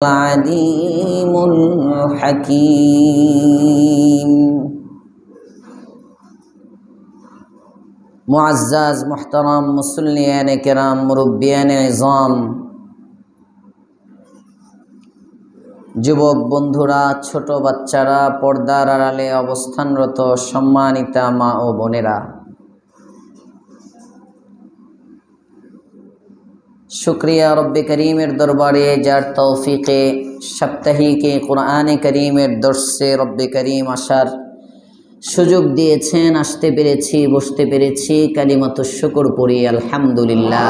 العليم الحكيم मुअज़्ज़ज़ मुहतरम मुसल्लियान किराम मुरब्बियान इज़ाम যুবক বন্ধুরা ছোট বাচ্চারা পর্দার আড়ালে অবস্থানরত সম্মানিতা মা ও বোনেরা शुक्रिया रब्बे करीमेर दरबारे जार तौफीके सप्ताहिके कुराने करीमेर दर्शे रब्बे करीम आसार सुयोग दिएछेन आसते पेरेछि बसते पेरेछि कालिमातुश शुक्र पড়ি আলহামদুলিল্লাহ।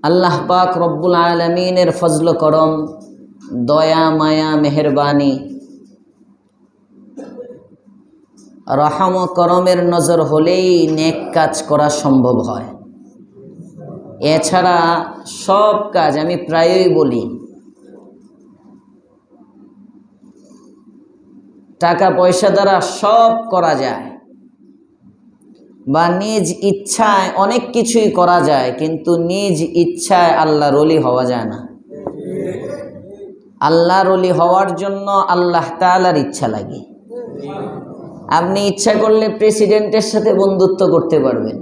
अल्लाह पाक रब्बुल आलमीनेर फजल करम दया माया मेहरबानी रहम करमेर नजर होलेई नेक काज करा सम्भव है। एछाड़ा सब काज आमी प्रायई बोली टाका पयसा द्वारा सब करा जाए बा निज इच्छाय अनेक किछुई करा जाए किन्तु निज इच्छाय आल्लाहर ओली हवा जाए ना। आल्लाहर ओली हওয়ার জন্য আল্লাহ তাআলার इच्छा লাগে। আপনি ইচ্ছা করলে প্রেসিডেন্টের সাথে বন্ধুত্ব করতে পারবেন,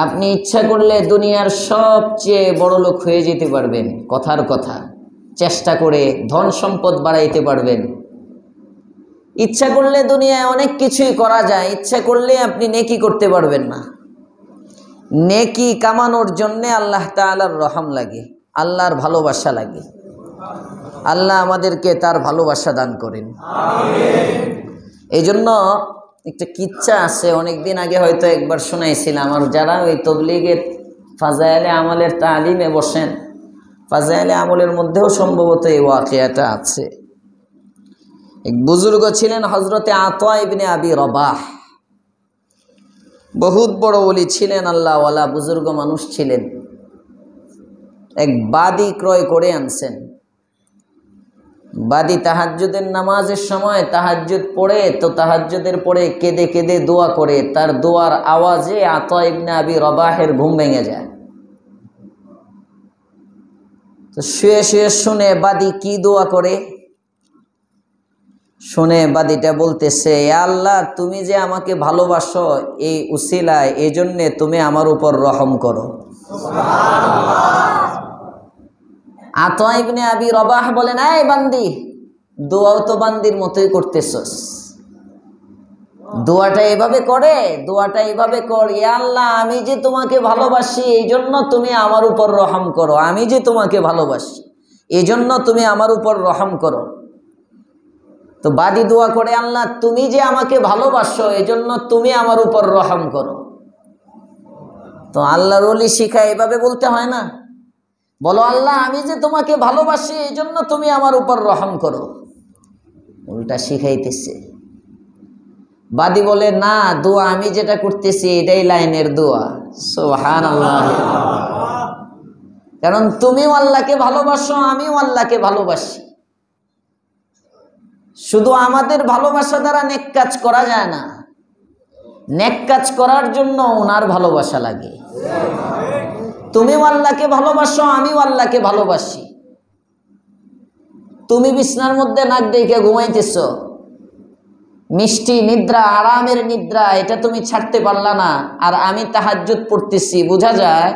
আপনি ইচ্ছা করলে দুনিয়ার সবচেয়ে বড় লোক হয়ে যেতে পারবেন, কথার কথা চেষ্টা করে ধন সম্পদ বাড়াইতে পারবেন। इच्छा करले दुनिया अनेक किछुई करा जाए, इच्छा करले अपनी नेकी करते पारबेन ना। नेकी कामानोर जन्ने आल्लाह ताआलार रहम लागे, आल्लाहर भालोबासा लागे। आल्लाह आमादेरके तार भालोबासा दान करेन आमीन। एजন্য একটা কিচ্ছা আছে, অনেক দিন আগে হয়তো একবার শোনাইছিলাম। আর যারা ওই তবলিগের ফাজাইলে আমলের তালিমে বসেন, ফাজাইলে আমলের মধ্যেও সম্ভবত এই ওয়াকিয়াটা আছে। एक बुजुर्ग छिलेन हजरते आता इब्ने आबी रबाह, बहुत बड़ो ओली छिलेन, आल्लाहवाला बुजुर्ग मानुष छिलेन। एक बादी क्रय करे आनছেন। बादी ताहाज्जुদের नामाजेर समय ताहाज्जुद पड़े तो ताहाज्जुদের पड़े केदे केदे दोया करे, तार दोयार आवाजे आता इब्ने आबी रबाहेर घुम भेंगे যায়। तो शुए शुए शुने बादी की दोया करे, শুনে বাদীটা বলতেছে, আল্লাহ তুমি যে আমাকে ভালোবাসো এই উসিলায়, এজন্য তুমি আমার উপর রহম করো সুবহানাল্লাহ। আতা ইবনে আবি রবাহ বলেন, এই বান্দি দোয়াও তো বান্দির মতোই করতেছস, দোয়াটা এভাবে করে, দোয়াটা এভাবে কর, ইয়া আল্লাহ আমি যে তোমাকে ভালোবাসি এইজন্য তুমি আমার উপর রহম করো, আমি যে তোমাকে ভালোবাসি এইজন্য তুমি আমার উপর রহম করো। तो बादी दुआ करे, अल्लाह तुमी जे आमाके भालोबासो एजন্য तुमी आमार ऊपर रहम करो। तो आल्लाहर ओली शिखाय एभाবে बोलते হয় ना, बोलो अल्लाह आमी जे तुम्हें भालोबासी एजন্য तुमी आमार ऊपर रहम करो, उल्टा शिखाइतेছে। बादी बोले ना, दुआ आमी जेटा करतेছি एटाই लाइनेर दुआ सुबहानाल्लाह। कारण तुमिও আল্লাহকে ভালোবাসো আমিও আল্লাহকে ভালোবাসি। शुधु आमादेर भालोबासा द्वारा नेक काज करा जाए ना, नेक काज करार जन्य ओनार भालोबासा लागे। तुमिও आल्लाहके भालोबासो आमिও आल्लाहके भालोबासी। तुमी बिछनार मध्य नाक देखे घुमाइतेছো, मिष्टि निद्रा आरामेर निद्रा एटा तुमी छाड़ते पारला ना, और आमी ताहाज्जुद पड़तेছি। बोझा जाए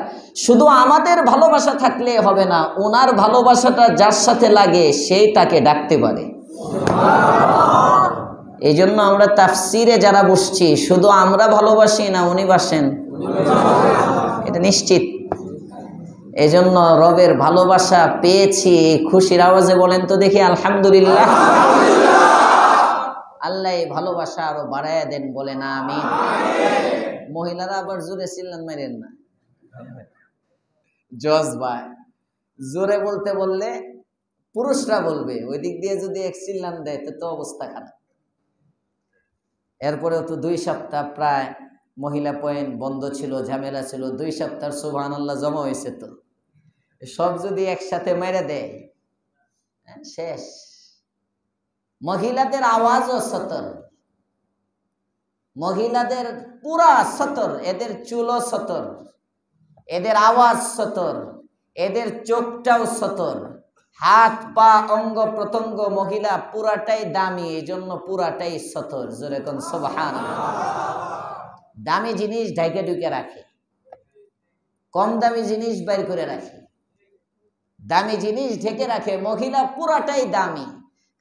शुधु आमादेर भालोबासा थाकले होबे ना, ओनार भालोबासाटा जार साथे लागे सेई ताके डाकते पारे। एजন্য আমরা তাফসীরে যারা বসছি শুধু আমরা ভালোবাসি না উনি বাসেন, এটা নিশ্চিত। এজন্য রবের ভালোবাসা পেয়েছি, খুশির আওয়াজে বলেন তো দেখি আলহামদুলিল্লাহ। আল্লাহ এই ভালোবাসা আরো বাড়ায়া দেন, বলেন আমিন। মহিলারা আবার জোরে চিল্লান মারেন না, জজবা জোরে বলতে বললে পুরুষরা বলবে, ওই দিক দিয়ে যদি এক চিল্লান দেয় তো অবস্থা খারাপ। এরপরেও তো 2 সপ্তাহ প্রায় মহিলা পয়েন্ট বন্ধ ছিল, ঝামেলা ছিল, 2 সপ্তাহ সুবহানাল্লাহ জমা হয়েছে। তো সব যদি একসাথে মেরে দেয় শেষ। মহিলাদের আওয়াজও সতর, মহিলাদের পুরা সতর, এদের চুলও সতর, এদের আওয়াজ সতর, এদের চোখটাও সতর, হাত পা অঙ্গ প্রত্যঙ্গ মহিলা পুরাটাই দামি, এই জন্য পুরাটাই সতর। জোরে কোন সুবহানাল্লাহ। দামি জিনিস ঢাইকে ঢুকে রাখে, কম দামি জিনিস বের করে রাখে, দামি জিনিস ঢেকে রাখে। মহিলা পুরাটাই দামি,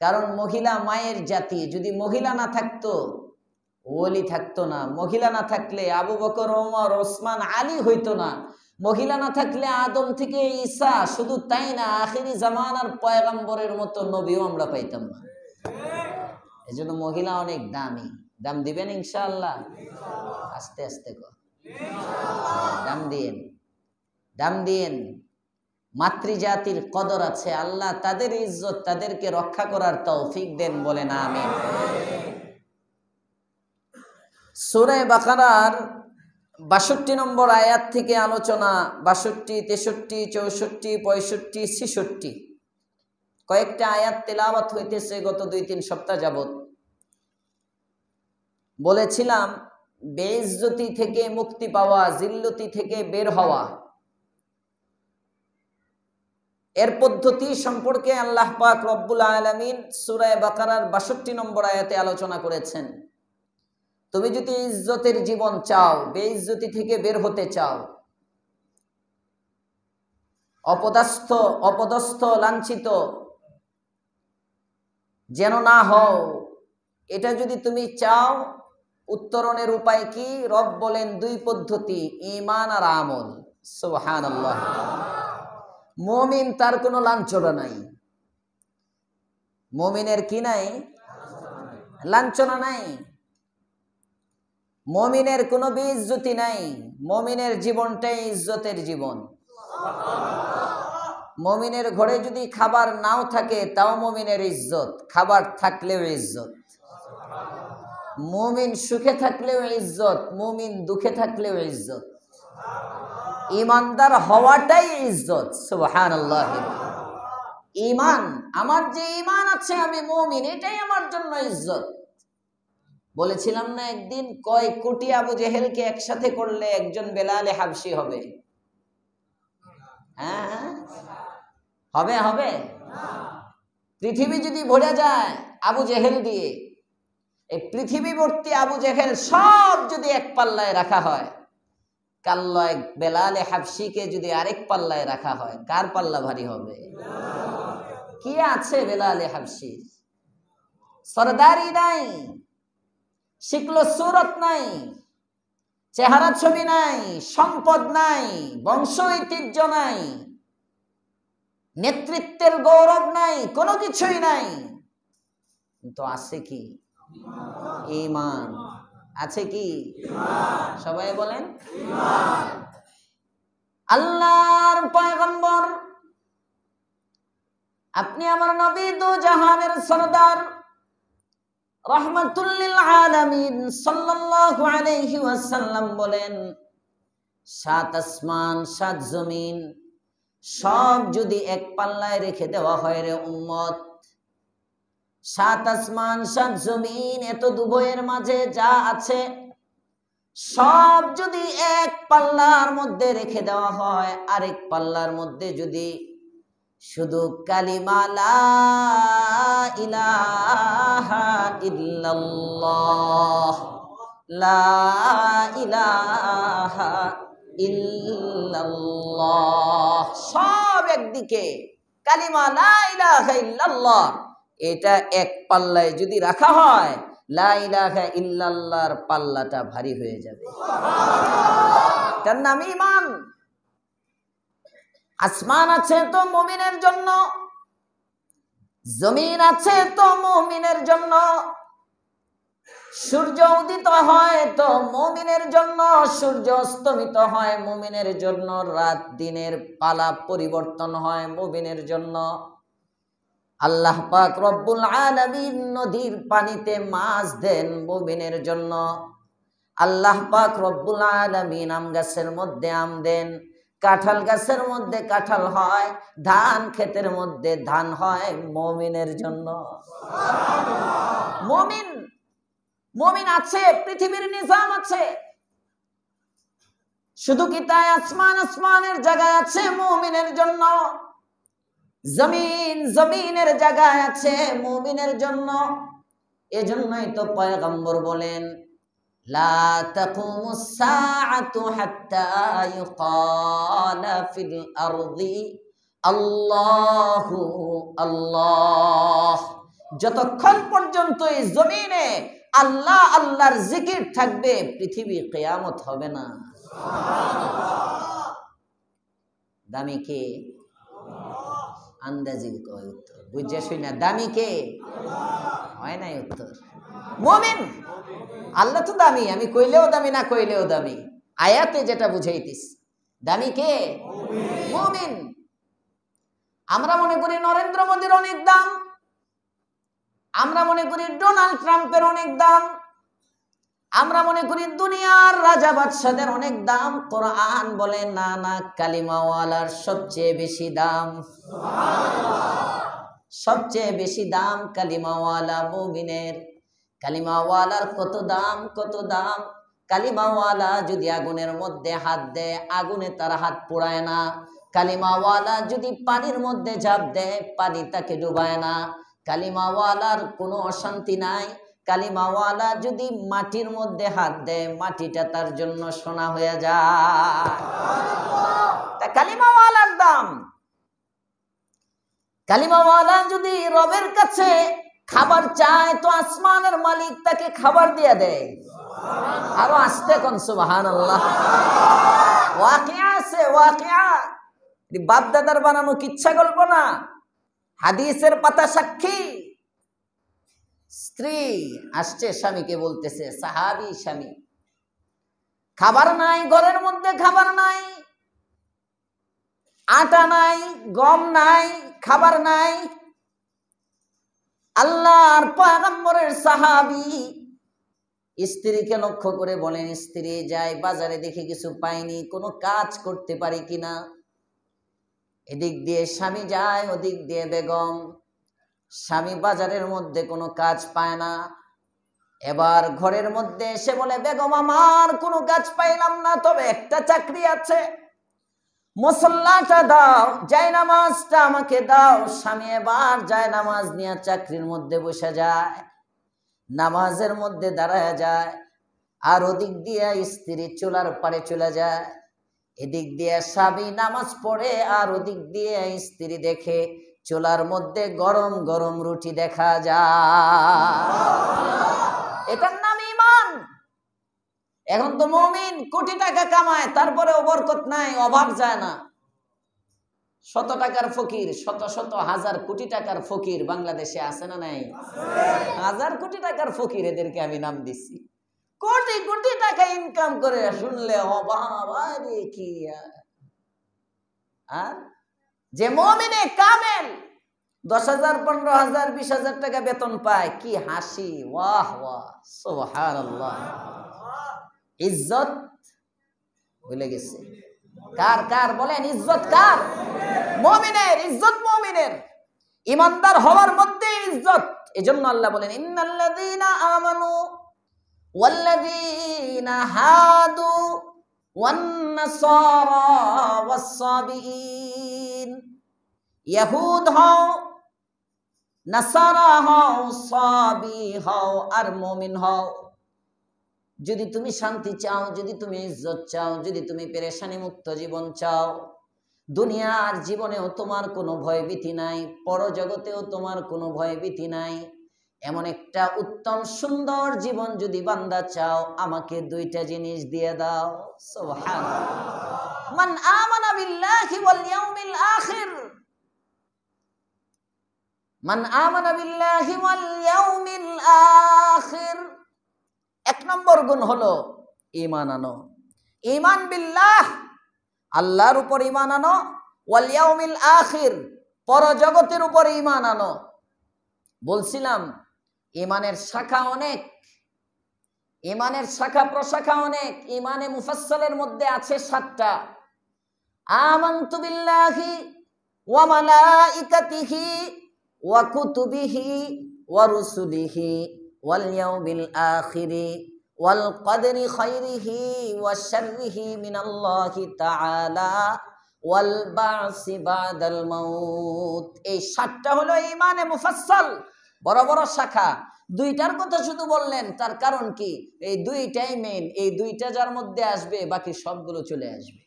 কারণ মহিলা মায়ের জাতি। যদি মহিলা না থাকতো ওলি থাকতো না, মহিলা না থাকলে আবু বকর, ওমর, ওসমান, আলী হইতো না, মহিলা না থাকলে আদম থেকে ঈসা, শুধু তাই না আখিরি জামানার পয়গম্বরের মতো নবীও আমরা পাইতাম না। এজন্য মহিলা অনেক দামি। দাম দিবেন ইনশাআল্লাহ? আস্তে আস্তে কর, দাম দিয়েন, দাম দিয়েন। মাতৃজাতির কদর আছে, আল্লাহ তাদের ইজ্জত, তাদেরকে রক্ষা করার তৌফিক দেন, বলেন আমিন। সূরা বাকারার ৬২ নম্বর আয়াত থেকে আলোচনা। ৬২, ৬৩, ৬৪, ৬৫, ৬৬ কয়েকটা আয়াত তেলাওয়াত হইতেছে গত ২-৩ সপ্তাহ যাবত। বলেছিলাম বেইজ্জতি থেকে মুক্তি পাওয়া, জিল্লতি থেকে বের হওয়া, এর পদ্ধতি সম্পর্কে আল্লাহ পাক রব্বুল আলামিন সূরা বাকারার ৬২ নম্বর আয়াতে আলোচনা করেছেন। তুমি যদি ইজ্জতের জীবন চাও, বেইজ্জতি থেকে বের হতে চাও, অপদস্থ লাঞ্ছিত যেন না হও, এটা যদি তুমি চাও, উত্তরণের উপায় কি? রব বলেন ২ পদ্ধতি, ঈমান আর আমল। সুবহানাল্লাহ। মুমিন তার কোনো লাঞ্ছনা নাই, মুমিনের কি নাই? লাঞ্ছনা নাই। মুমিনের কোনো বেইজ্জতি নাই, মুমিনের জীবনটাই ইজ্জতের জীবন। মুমিনের ঘরে যদি খাবার নাও থাকে তাও মুমিনের ইজ্জত, খাবার থাকলেও ইজ্জত। মুমিন সুখে থাকলেও ইজ্জত, মুমিন দুঃখে থাকলেও ইজ্জত। ইমানদার হওয়াটাই ইজ্জত। সুবহানাল্লাহ। ঈমান, আমার যে ঈমান আছে আমি মুমিন, এটাই আমার জন্য ইজ্জত। বলেছিলাম না একদিন, কয় কোটি আবু জেহেলকে একসাথে করলে একজন বেলালে হাবশি হবে? হ্যাঁ, হবে হবে? পৃথিবী যদি ভরে যায় আবু জেহেল দিয়ে, এই পৃথিবী ভর্তি আবু জেহেল সব যদি এক পাল্লায় রাখা হয়, কাল্লায় বেলালে হাবশিকে যদি আরেক পাল্লায় রাখা হয়, কার পাল্লা ভারী হবে? কি আছে বেলালে হাবশির? সরদারি নাই, শিকলো সুরত নাই, চেহারা ছবি নাই, সম্পদ নাই, বংশ ঐতিহ্য নাই, নেতৃত্বের গৌরব নাই, কোনো কিছুই নাই, কিন্তু আছে কি? ঈমান। আছে কি? সবাই বলেন আল্লাহর পয়গম্বর, আপনি আমার নবী, দু জাহানের সরদার, রাহমাতুল লিল আলামিন সাল্লাল্লাহু আলাইহি ওয়াসাল্লাম বলেন, ৭ আসমান ৭ জমিন সব যদি এক পাল্লায় রেখে দেওয়া হয় রে উম্মত, ৭ আসমান ৭ জমিন এত দুভয়ের মাঝে যা আছে সব যদি এক পাল্লার মধ্যে রেখে দেওয়া হয়, আরেক পাল্লার মধ্যে যদি শুধু কালিমা লা ইলাহা ইল্লাল্লাহ, লা ইলাহা ইল্লাল্লাহ, সব একদিকে, কালিমা লা ইলাহা ইল্লাল্লাহ এটা এক পাল্লায় যদি রাখা হয়, লা ইলাহা ইল্লাল্লাহর পাল্লাটা ভারী হয়ে যাবে। তার নাম ঈমান। আসমান আছে তো মুমিনের জন্য, জমিন আছে তো মুমিনের জন্য, সূর্য উদিত হয় তো মুমিনের জন্য, সূর্য অস্তমিত হয় মুমিনের জন্য, রাত দিনের পালা পরিবর্তন হয় মুমিনের জন্য। আল্লাহ পাক রব্বুল আলামিন নদীর পানিতে মাছ দেন মুমিনের জন্য। আল্লাহ পাক রব্বুল আলামিন আম গাছের মধ্যে আম দেন, কাঁঠাল গাছের মধ্যে কাঁঠাল হয়, ধান ক্ষেতের মধ্যে ধান হয় মুমিনের জন্য। মুমিন, মুমিন আছে, পৃথিবীর নিজাম আছে। শুধু কি তাই? আসমানের জায়গায় আছে মুমিনের জন্য, জমিনের জায়গায় আছে মুমিনের জন্য। এজন্যই তো পয়গম্বর বলেন, লা তাকুমুস সাআতু হাত্তা ইউকালা ফিল আরদি আল্লাহু আল্লাহ। যতক্ষণ পর্যন্ত এই জমিনে আল্লাহ আল্লাহর জিকির থাকবে, পৃথিবী কিয়ামত হবে না। দামি কে? আন্দাজি কয় উত্তর, বুঝে শুনে দামি কে? হয় নাই উত্তর। মুমিন। আল্লাহ তো দামি, আমি কইলেও দামি না কইলেও দামি। আয়াতে যেটা বুঝাইতিস, দামি কে? মুমিন। আমরা মনে করি নরেন্দ্র মোদীর অনেক দাম, আমরা মনে করি ডোনাল্ড ট্রাম্পের অনেক দাম, আমরা মনে করি দুনিয়ার রাজা বাদশাদের অনেক দাম। কোরআন বলে না না, কালিমাওয়ালার সবচেয়ে বেশি দাম। সবচেয়ে বেশি দাম কালিমাওয়ালা মুমিনের। কালিমাওয়ালার কত দাম, কত দাম! কালিমাওয়ালা যদি আগুনের মধ্যে হাত দেয়, আগুনে তার হাত পোড়ায় না। কালিমাওয়ালা যদি পানির মধ্যে ঝাঁপ দেয়, পানি তাকে ডুবায় না। কালিমাওয়ালার কোনো অশান্তি নাই। কালিমাওয়ালা যদি মাটির মধ্যে হাত দেয়, মাটিটা তার জন্য সোনা হয়ে যায়। তা কালিমাওয়ালার দাম। কালিমাওয়ালা যদি রবের কাছে খাবার চায়, তো আসমানের মালিক তাকে খাবার দিয়ে দেয়। আরো আসতে কোন সুবহানাল্লাহ। ওয়াকিয়া আছে, ওয়াকিয়া। বাপ দাদার বানানো কিচ্ছা গল্প না, হাদিসের পাতা সাক্ষী। স্ত্রী আসছে, স্বামীকে বলতেছে, সাহাবী স্বামী, খাবার নাই, ঘরের মধ্যে খাবার নাই, আটা নাই, গম নাই, খাবার নাই। আল্লাহর পয়গম্বরের সাহাবী স্ত্রীকে লক্ষ্য করে বলেন, স্ত্রী, যাই বাজারে দেখে কিছু পাইনি, কোনো কাজ করতে পারি কিনা। এদিক দিয়ে স্বামী যায়, ওদিক দিয়ে বেগম। স্বামী বাজারের মধ্যে কোনো কাজ পায় না। এবার ঘরের মধ্যে এসে বলে, বেগম, আমার কোনো কাজ পাইলাম না, তবে একটা চাকরি আছে, মুসল্লাটা দাও, জায়নামাজটা আমাকে দাও। স্বামী এবার জায়নামাজ নিয়ে চাকরির মধ্যে বসে যায়, নামাজের মধ্যে দাঁড়ায় যায়। আর ওদিক দিয়ে স্ত্রী চুলার পারে চলে যায়। এদিক দিয়ে স্বামী নামাজ পড়ে, আর ওদিক দিয়ে স্ত্রী দেখে চুলার মধ্যে গরম গরম রুটি দেখা যায়। এটার নাম ঈমান। এখন তো মুমিন কোটি টাকা কামায়, তারপরেও বরকত নাই, অভাব যায় না। শত টাকার ফকির, শত শত হাজার কোটি টাকার ফকির বাংলাদেশে আছে না নাই? হাজার কোটি টাকার ফকির, এদেরকে আমি নাম দিচ্ছি। কোটি কোটি টাকা ইনকাম করে, শুনলে অভাব। আরে কি! আর যে মুমিনে কামেল 10,000, 15,000, 20,000 টাকা বেতন পায়, কি হাসি! ওয়াহ ওয়াহ, সুবহানাল্লাহ। ইজ্জত ভুলে গেছে। কার কার বলেন, ইজ্জত কার? মুমিনের। ইজ্জত মুমিনের। ইমানদার হওয়ার মধ্যে ইজ্জত। এজন্য আল্লাহ বলেন, ইন্নাল্লাযীনা আমানু ওয়াল্লাযীনা হাদু ওয়ান নাসারা ওয়াস-সাবিঈন। ইহুদ হও, নাসারা হও, সাবি হও, আর মুমিন হও। যদি তুমি শান্তি চাও, যদি তুমি ইজ্জত চাও, যদি তুমি পেরেশানি মুক্ত জীবন চাও, দুনিয়ার জীবনেও তোমার কোনো ভয়ভীতি নাই, পরজগতেও তোমার কোনো ভয়ভীতি নাই, এমন একটা উত্তম সুন্দর জীবন যদি বান্দা চাও, আমাকে দুইটা জিনিস দিয়ে দাও। সুবহানাল্লাহ। মান আমানা বিল্লাহি ওয়াল ইয়াউমিল আখির। মান আমানা বিল্লাহি ওয়াল ইয়াউমিল আখির। এক নম্বর গুণ হলো ঈমান আনো। ঈমান বিল্লাহ, আল্লাহর উপর ঈমান আনো। ওয়াল ইয়াউমিল আখির, পরজগতের উপর ঈমান আনো। বলছিলাম ঈমানের শাখা অনেক, ঈমানের শাখা প্রশাখা অনেক। ঈমানে মুফাসসালের মধ্যে আছে 7টা। আমানতু বিল্লাহি ওয়া মালাইকাতিহি ওয়া কুতুবিহি ওয়া রুসুলিহি ওয়াল ইয়াউমিল আখিরি ওয়াল কদরি খাইরিহি ওয়া শাররিহি মিনাল্লাহি তাআলা ওয়াল বা'সি বাদাল মাউত। এই 7টা হলো ঈমানে মুফাসসাল, বড় বড় শাখা। 2টার কথা শুধু বললেন, তার কারণ কি? এই 2টাই মেইন। এই 2টা যার মধ্যে আসবে বাকি সবগুলো চলে আসবে,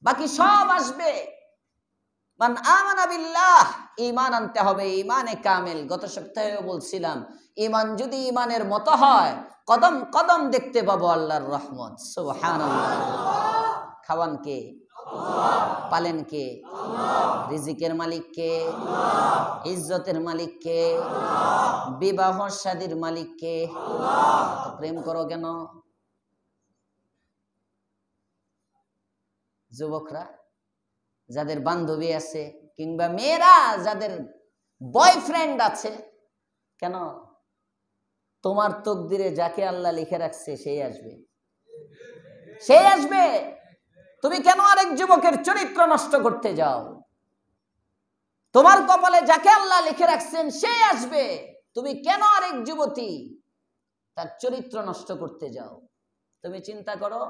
বাকি সব আসবে। মান আমানা বিল্লাহ, ঈমান আনতে হবে, ঈমানে কামেল। গত সপ্তাহেও বলছিলাম, ঈমান যদি ঈমানের মতো হয়, কদম কদম দেখতে পাবো আল্লাহর রহমত। সুবহানাল্লাহ। খাওয়ান কে? পালেন কে? রিজিকের মালিক কে? ইজ্জতের মালিক কে? বিবাহ শাদীর মালিক কে? তো প্রেম করো কেন? যুবকরা যাদের বান্ধবী আছে, কিংবা মেয়েরা যাদের বয়ফ্রেন্ড আছে, কেন? তোমার তকদিরে যাকে আল্লাহ লিখে রাখছে সেই আসবে, সেই আসবে। তুমি কেন আরেক যুবকের চরিত্র নষ্ট করতে যাও? তোমার কপালে যাকে আল্লাহ লিখে রাখছেন সেই আসবে। তুমি কেন আরেক যুবতী তার চরিত্র নষ্ট করতে যাও? তুমি চিন্তা করো,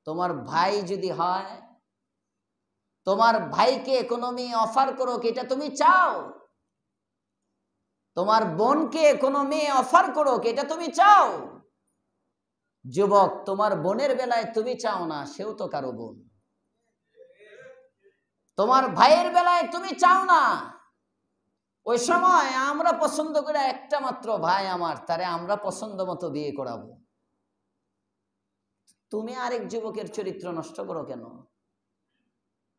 তোমার ভাই যদি হয়, তোমার ভাইকে কোনো মেয়ে অফার করো, এটা তুমি চাও? তোমার বোনকে কোনো মেয়ে অফার করো, এটা তুমি চাও? যুবক, তোমার বোনের বেলায় তুমি চাও না, সেও তো কারো বোন। তোমার ভাইয়ের বেলায় তুমি চাও না, ওই সময় আমরা পছন্দ করে একটা মাত্র ভাই আমার, তারে আমরা পছন্দ মতো বিয়ে করাবো। তুমি আরেক যুবকের চরিত্র নষ্ট করো কেন?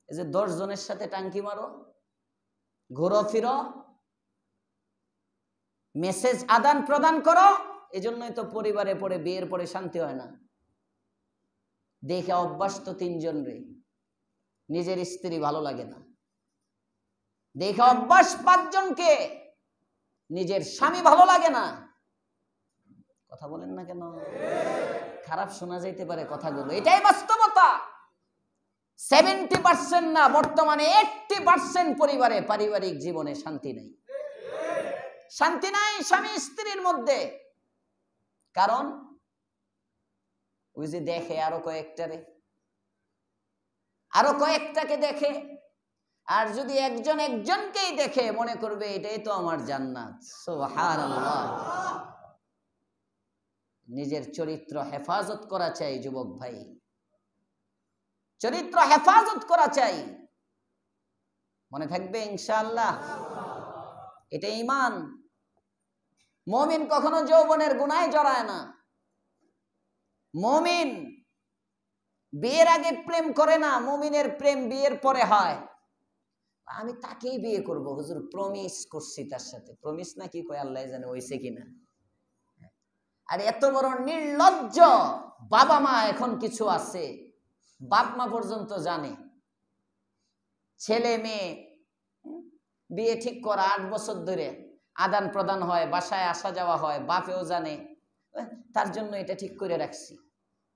এই যে 10 জনের সাথে টাঙ্কি মারো, ঘুরো ফিরো, মেসেজ আদান প্রদান করো, এজন্যই তো পরিবারে পড়ে বিয়ের পরে শান্তি হয় না। দেখে অভ্যাস তো 3 জন রে, নিজের স্ত্রী ভালো লাগে না। দেখে অভ্যাস 5 জনকে, নিজের স্বামী ভালো লাগে না। কথা বলেন না কেন? খারাপ শোনা যাইতে পারে কথাগুলো, এটাই বাস্তবতা। 70% না, বর্তমানে 80% পরিবারে, পারিবারিক জীবনে শান্তি নাই। শান্তি নাই স্বামী স্ত্রীর মধ্যে। কারণ ওই যে দেখে আরো কয়েকটাকে দেখে, আর যদি একজন একজনকেই দেখে মনে করবে এটাই তো আমার জান্নাত। সুবহানাল্লাহ। নিজের চরিত্র হেফাজত করা চাই যুবক ভাই, চরিত্র হেফাজত করা চাই। মনে থাকবে ইনশাআল্লাহ, এটা ঈমান। মুমিন কখনো যৌবনের গুনাহে জড়ায় না। মুমিন বিয়ের আগে প্রেম করে না, মুমিনের প্রেম বিয়ের পরে হয়। আমি তাকেই বিয়ে করব, হুজুর প্রমিস করছি তার সাথে। প্রমিস না কি কয় আল্লাহ জানে হইছে কিনা। আর এত বড় নির্লজ্জ বাবা মা এখন কিছু আছে, বাপ মা পর্যন্ত জানে। ছেলে মেয়ে বিয়ে ঠিক করা 8 বছর ধরে আদান প্রদান হয়, বাসায় আসা যাওয়া হয়, বাপেও জানে, তার জন্য এটা ঠিক করে রাখছি।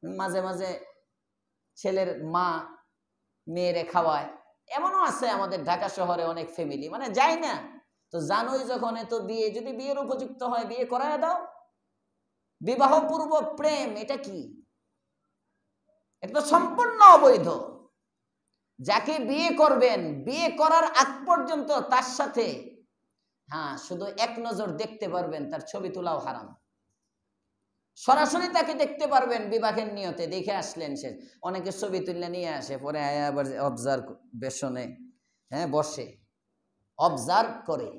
মাঝে মাঝে ছেলের মা মেয়েরে খাওয়ায়, এমনও আছে আমাদের ঢাকা শহরে অনেক ফ্যামিলি, মানে যায় না তো জানোই যখন, এত বিয়ে যদি বিয়ের উপযুক্ত হয় বিয়ে করায় দাও। বিবাহ পূর্ব প্রেম এটা কি? এটা তো সম্পূর্ণ অবৈধ। যাকে বিয়ে করবেন, বিয়ে করার আগ পর্যন্ত তার সাথে শুধু এক নজর দেখতে পারবেন, তার ছবি তোলাও হারাম। সরাসরি তাকে দেখতে পারবেন বিবাহের নিয়তে, দেখে আসলেন শেষ। অনেকে ছবি তুলে নিয়ে আসে, পরে আবার অবজার্ভ বেশনে বসে, অবজার্ভ করে,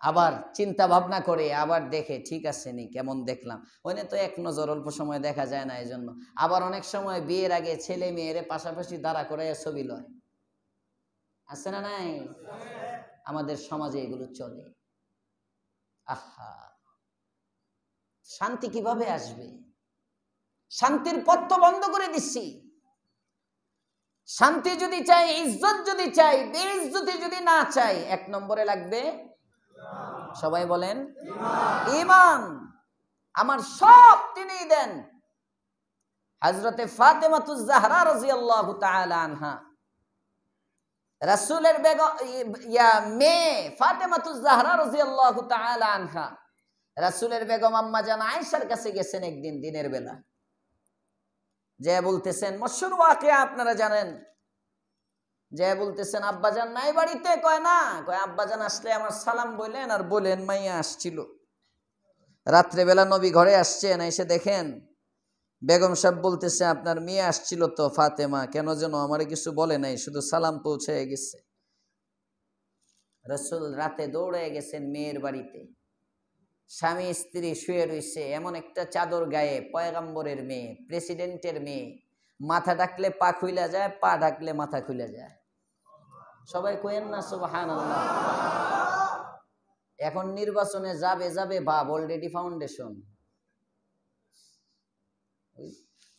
আবার চিন্তা ভাবনা করে, আবার দেখে ঠিক আছে নি, কেমন দেখলাম। ওইনে তো এক নজর অল্প সময় দেখা যায় না, এই জন্য আবার অনেক সময় বিয়ের আগে ছেলে মেয়েরে পাশাপাশি দাঁড়া করে ছবি লয়। আছে না নাই? আমাদের সমাজে এগুলো চলে। আহা, শান্তি কিভাবে আসবে? শান্তির পথ তো বন্ধ করে দিচ্ছি। শান্তি যদি চাই, ইজ্জত যদি চাই, বেইজ্জতি যদি না চাই, 1 নম্বরে লাগবে, সবাই বলেন ঈমান। আমার সব তিনিই দেন। হযরতে ফাতেমাতুজ জাহরা রাদিয়াল্লাহু তাআলা আনহা রাসূলের বেগম মেয়ে ফাতেমাতুজ জাহরা রাদিয়াল্লাহু তাআলা আনহা রাসূলের বেগম আম্মা জান আয়েশার কাছে গেছেন একদিন দিনের বেলা, যে বলতেছেন মশহুর ওয়াকিয়া আপনারা জানেন, যে বলতেছেন আব্বাজান নাই বাড়িতে? কয় না। কয় আব্বাজান আসলে আমার সালাম বললেন আর বলেন মাইয়া আসছিল। রাত্রে বেলা নবী ঘরে আসছেন, এসে দেখেন বেগম সাহেব বলতেছে আপনার মেয়ে আসছিল তো ফাতেমা, কেন যেন আমারে কিছু বলে নাই, শুধু সালাম পৌঁছে গেছে। রাসূল রাতে দৌড়ে গেছেন মেয়ের বাড়িতে, স্বামী স্ত্রী শুয়ে রয়েছে, এমন একটা চাদর গায়ে, পয়গম্বরের মেয়ে, প্রেসিডেন্টের মেয়ে, মাথা ডাকলে পা খুইলা যায়, পা ডাকলে মাথা খুইলা যায়। সবাই কইেন না সুবহানাল্লাহ। এখন নির্বাচনে যাবে যাবে ভাব, অলরেডি ফাউন্ডেশন।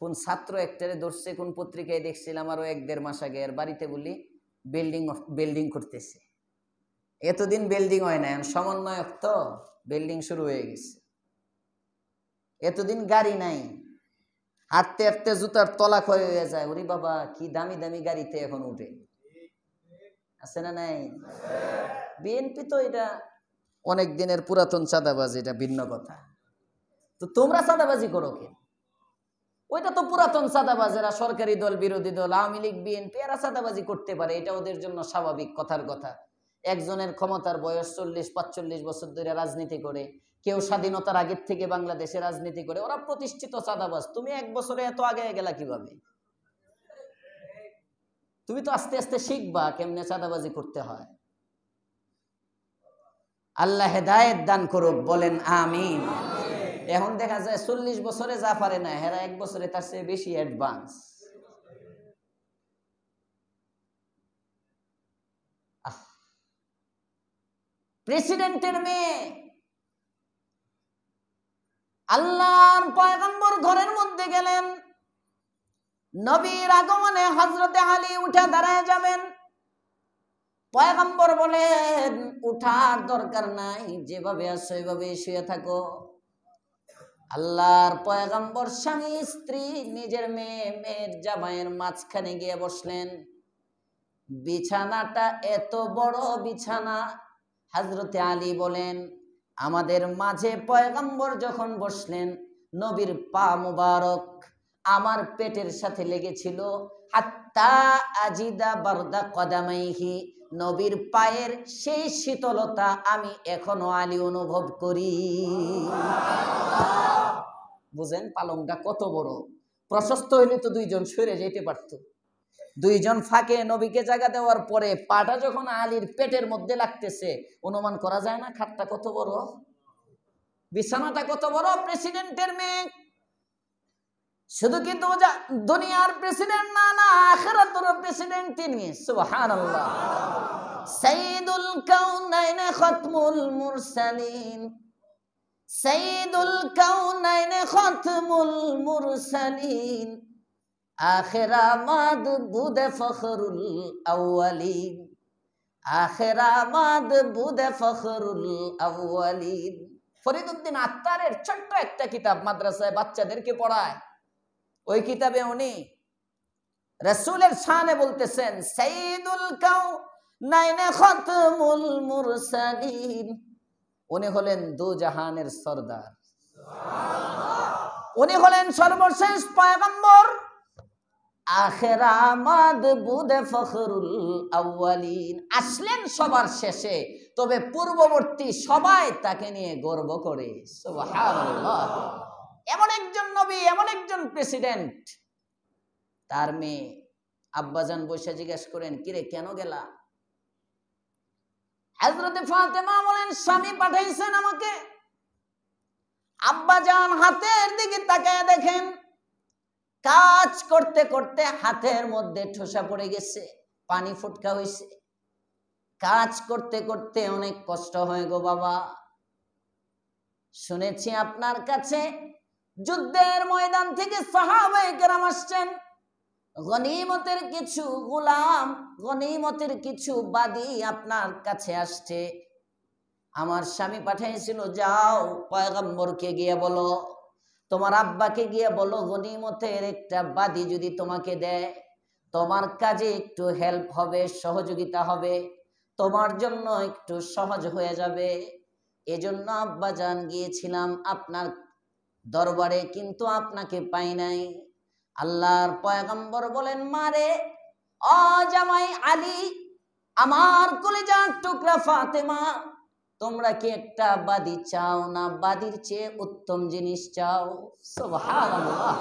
কোন ছাত্র একটারে ধরছে, কোন পত্রিকায় দেখছিলাম আরো 1-1.5 মাস আগে, এর বাড়িতে বলি বিল্ডিং করতেছে। এতদিন বিল্ডিং হয় না, এখন সমন্বয়ক তো বিল্ডিং শুরু হয়ে গেছে। এতদিন গাড়ি নাই, হাঁটতে হাঁটতে জুতার তলা ক্ষয় হয়ে যায়। ওরে বাবা, কি দামি দামি গাড়িতে এখন উঠে, আছে না নাই? বিএনপি তো এটা অনেক দিনের পুরাতন চাঁদাবাজি, এটা ভিন্ন কথা। তো তোমরা চাঁদাবাজি করো কেন? ওইটা তো পুরাতন চাঁদাবাজেরা, সরকারি দল বিরোধী দল, আওয়ামী লীগ বিএনপি, এরা চাঁদাবাজি করতে পারে, এটা ওদের জন্য স্বাভাবিক কথার কথা। একজনের ক্ষমতার বয়স 40-45 বছর ধরে রাজনীতি করে, কেউ স্বাধীনতার আগের থেকে বাংলাদেশে রাজনীতি করে, ওরা প্রতিষ্ঠিত চাঁদাবাজ। তুমি 1 বছরে এত আগে গেলা কিভাবে? তুমি তো আস্তে আস্তে শিখবা কেমনে চাঁদাবাজি করতে হয়। আল্লাহ হেদায়েত দান করুক, বলেন আমিন। এখন দেখা যায় 40 বছরে যা পারে না, হেরা 1 বছরে তার চেয়ে বেশি অ্যাডভান্স। প্রেসিডেন্টের মেয়ে, আল্লাহর পয়গম্বর ঘরের মধ্যে গেলেন, নবীর আগমনে হযরতে আলী উঠে দাঁড়ায় যাবেন। পয়গম্বর বলেন উঠার দরকার নাই, যেভাবে আছো এভাবে শুয়ে থাকো। আল্লাহর পয়গম্বর স্বামী স্ত্রী নিজের মেয়ের জামাইয়ের মাঝখানে গিয়ে বসলেন। বিছানাটা এত বড় বিছানা, হযরতে আলী বলেন আমাদের মাঝে পয়গম্বর যখন বসলেন, নবীর পা মুবারক আমার পেটের সাথে লেগেছিল। হাত্তা আজিদা বারদা কদামাইহি, নবীর পায়ের সেই শীতলতা আমি এখনো আলী অনুভব করি। বুঝেন পালংটা কত বড়, প্রশস্ত হইলে তো 2 জন সরে যেতে পারত। 2 জন ফাঁকে নবীকে জায়গা দেওয়ার পরে পাটা যখন আলীর পেটের মধ্যে লাগতেছে, অনুমান করা যায় না খাটটা কত বড়, বিছানাটা কত বড়। প্রেসিডেন্টের মেয়ে, শুধু কি দুনিয়ার প্রেসিডেন্ট না, না আখিরাতের প্রেসিডেন্ট তিনি। সুবহানাল্লাহ। সাইয়্যিদুল কাউনাইন খাতমুল মুরসালিন, সাইয়্যিদুল কাউনাইন খাতমুল মুরসালিন, আখিরা মাদবুদ ফখরুল আউয়ালিন, আখিরা মাদবুদ ফখরুল আউয়ালিন। ফরিদউদ্দিন আত্তারের ছোট্ট একটা কিতাব মাদ্রাসায় বাচ্চাদেরকে পড়ায়, ওই কিতাবে উনি রাসূলের শানে বলতেছেন সাইয়্যিদুল কাউনাইন খাতমুল মুরসালিন, উনি হলেন দু জাহানের সরদার, উনি হলেন সর্বশেষ পয়গম্বর, আখিরা মাদবুদ ফখরুল আউয়ালিন। আসলেন সবার শেষে, তবে পূর্ববর্তী সবাই তাকে নিয়ে গর্ব করে। সুবহানাল্লাহ। এমন একজন নবী, এমন একজন প্রেসিডেন্ট। তার মেয়ে আব্বাজান বসে জিজ্ঞেস করেন কিরে কেন গেলা? হযরতে ফাতেমা বলেন স্বামী পাঠাইছেন আমাকে। আব্বাজান হাতের দিকে তাকায় দেখেন কাজ করতে করতে হাতের মধ্যে ঠোসা পড়ে গেছে, পানি ফুটকা হয়েছে। কাজ করতে করতে অনেক কষ্ট হয় গো বাবা। শুনেছি আপনার কাছে যুদ্ধের ময়দান থেকে সাহাবায়ে কেরাম আসছেন, গনিমতের কিছু গোলাম, গনিমতের কিছু বাদী আপনার কাছে আসছে। আমার স্বামী পাঠাইছিল, যাও পয়গম্বরকে গিয়ে বলো, তোমার আব্বাকে গিয়ে বলো গনিমতের একটা বাদী যদি তোমাকে দেয়। তোমার কাজে একটু হেল্প হবে, সহযোগিতা হবে, তোমার জন্য একটু সহজ হয়ে যাবে। এজন্য আব্বাজান গিয়েছিলাম আপনার দরবারে, কিন্তু আপনাকে পাই নাই। আল্লাহর পয়গম্বর বলেন, মারে ও জামাই আলী, আমার কলিজার টুকরা ফাতেমা, তোমরা কি একটা বাদী চাও না বাদীর চেয়ে উত্তম জিনিস চাও? সুবহানাল্লাহ।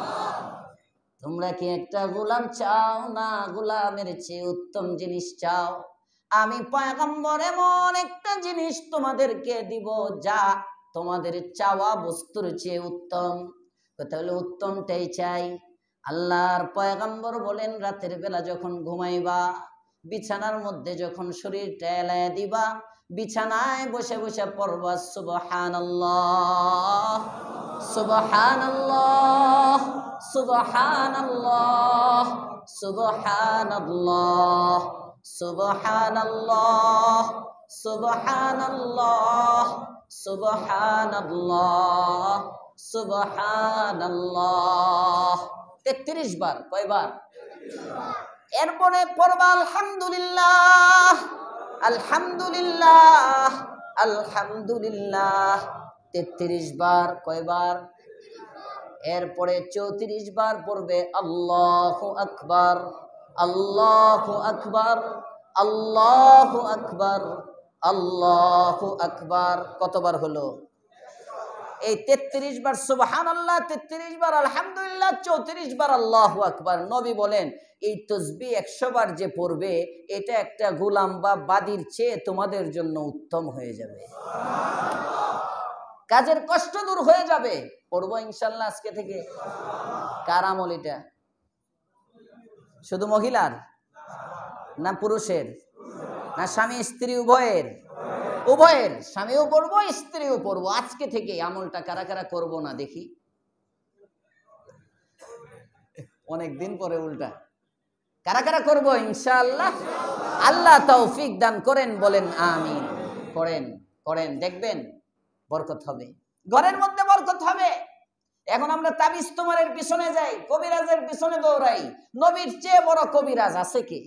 তোমরা কি একটা গোলাম চাও না গোলামের চেয়ে উত্তম জিনিস চাও? আমি পয়গম্বর এমন একটা জিনিস তোমাদেরকে দিব যা তোমাদের চাওয়া বস্তুর চেয়ে উত্তম। তাহলে উত্তমটাই চাই। আল্লাহর পয়গম্বর বলেন, রাতের বেলা যখন ঘুমাইবা, বিছানার মধ্যে যখন শরীরটা এলায় দিবা, বিছানায় বসে বসে পড়বা সুবহানাল্লাহ, সুবহানাল্লাহ, সুবহানাল্লাহ, সুবহানাল্লাহ, সুবহানাল্লাহ, সুবহানাল্লাহ, সুবহানাল্লাহ, সুবহানাল্লাহ 33 বার। কয়বার? এরপরে পড়বা আলহামদুলিল্লাহ, আলহামদুলিল্লাহ, আলহামদুলিল্লাহ 33 বার। কয়বার? এরপরে 34 বার পড়বে আল্লাহু আকবার, আল্লাহু আকবার, আল্লাহু আকবার, আল্লাহু আকবার। কতবার হলো? এই 33 বার সুবহানাল্লাহ, 33 বার আলহামদুলিল্লাহ, 34 বার আল্লাহু আকবার। নবী বলেন, এই তাসবিহ 100 বার যে পড়বে, এটা একটা গোলাম বা বাদীর চেয়ে তোমাদের জন্য উত্তম হয়ে যাবে। কাজের কষ্ট দূর হয়ে যাবে। পড়বো ইনশাআল্লাহ আজকে থেকে। কার আমল এটা? শুধু মহিলার না পুরুষের না স্বামী স্ত্রী উভয়ের? উভয়ের। স্বামীও পড়বো, স্ত্রীও পড়বো। আজকে থেকে আমলটা কারা কারা করবো না দেখি? অনেকদিন পরে উল্টা। কারা কারা করবো ইনশাআল্লাহ? আল্লাহ তৌফিক দান করেন, বলেন আমিন। করেন করেন, দেখবেন বরকত হবে, ঘরের মধ্যে বরকত হবে। এখন আমরা তাবিজ তোমারের পিছনে যাই, কবিরাজের পিছনে দৌড়াই। নবীর চেয়ে বড় কবিরাজ আছে কি?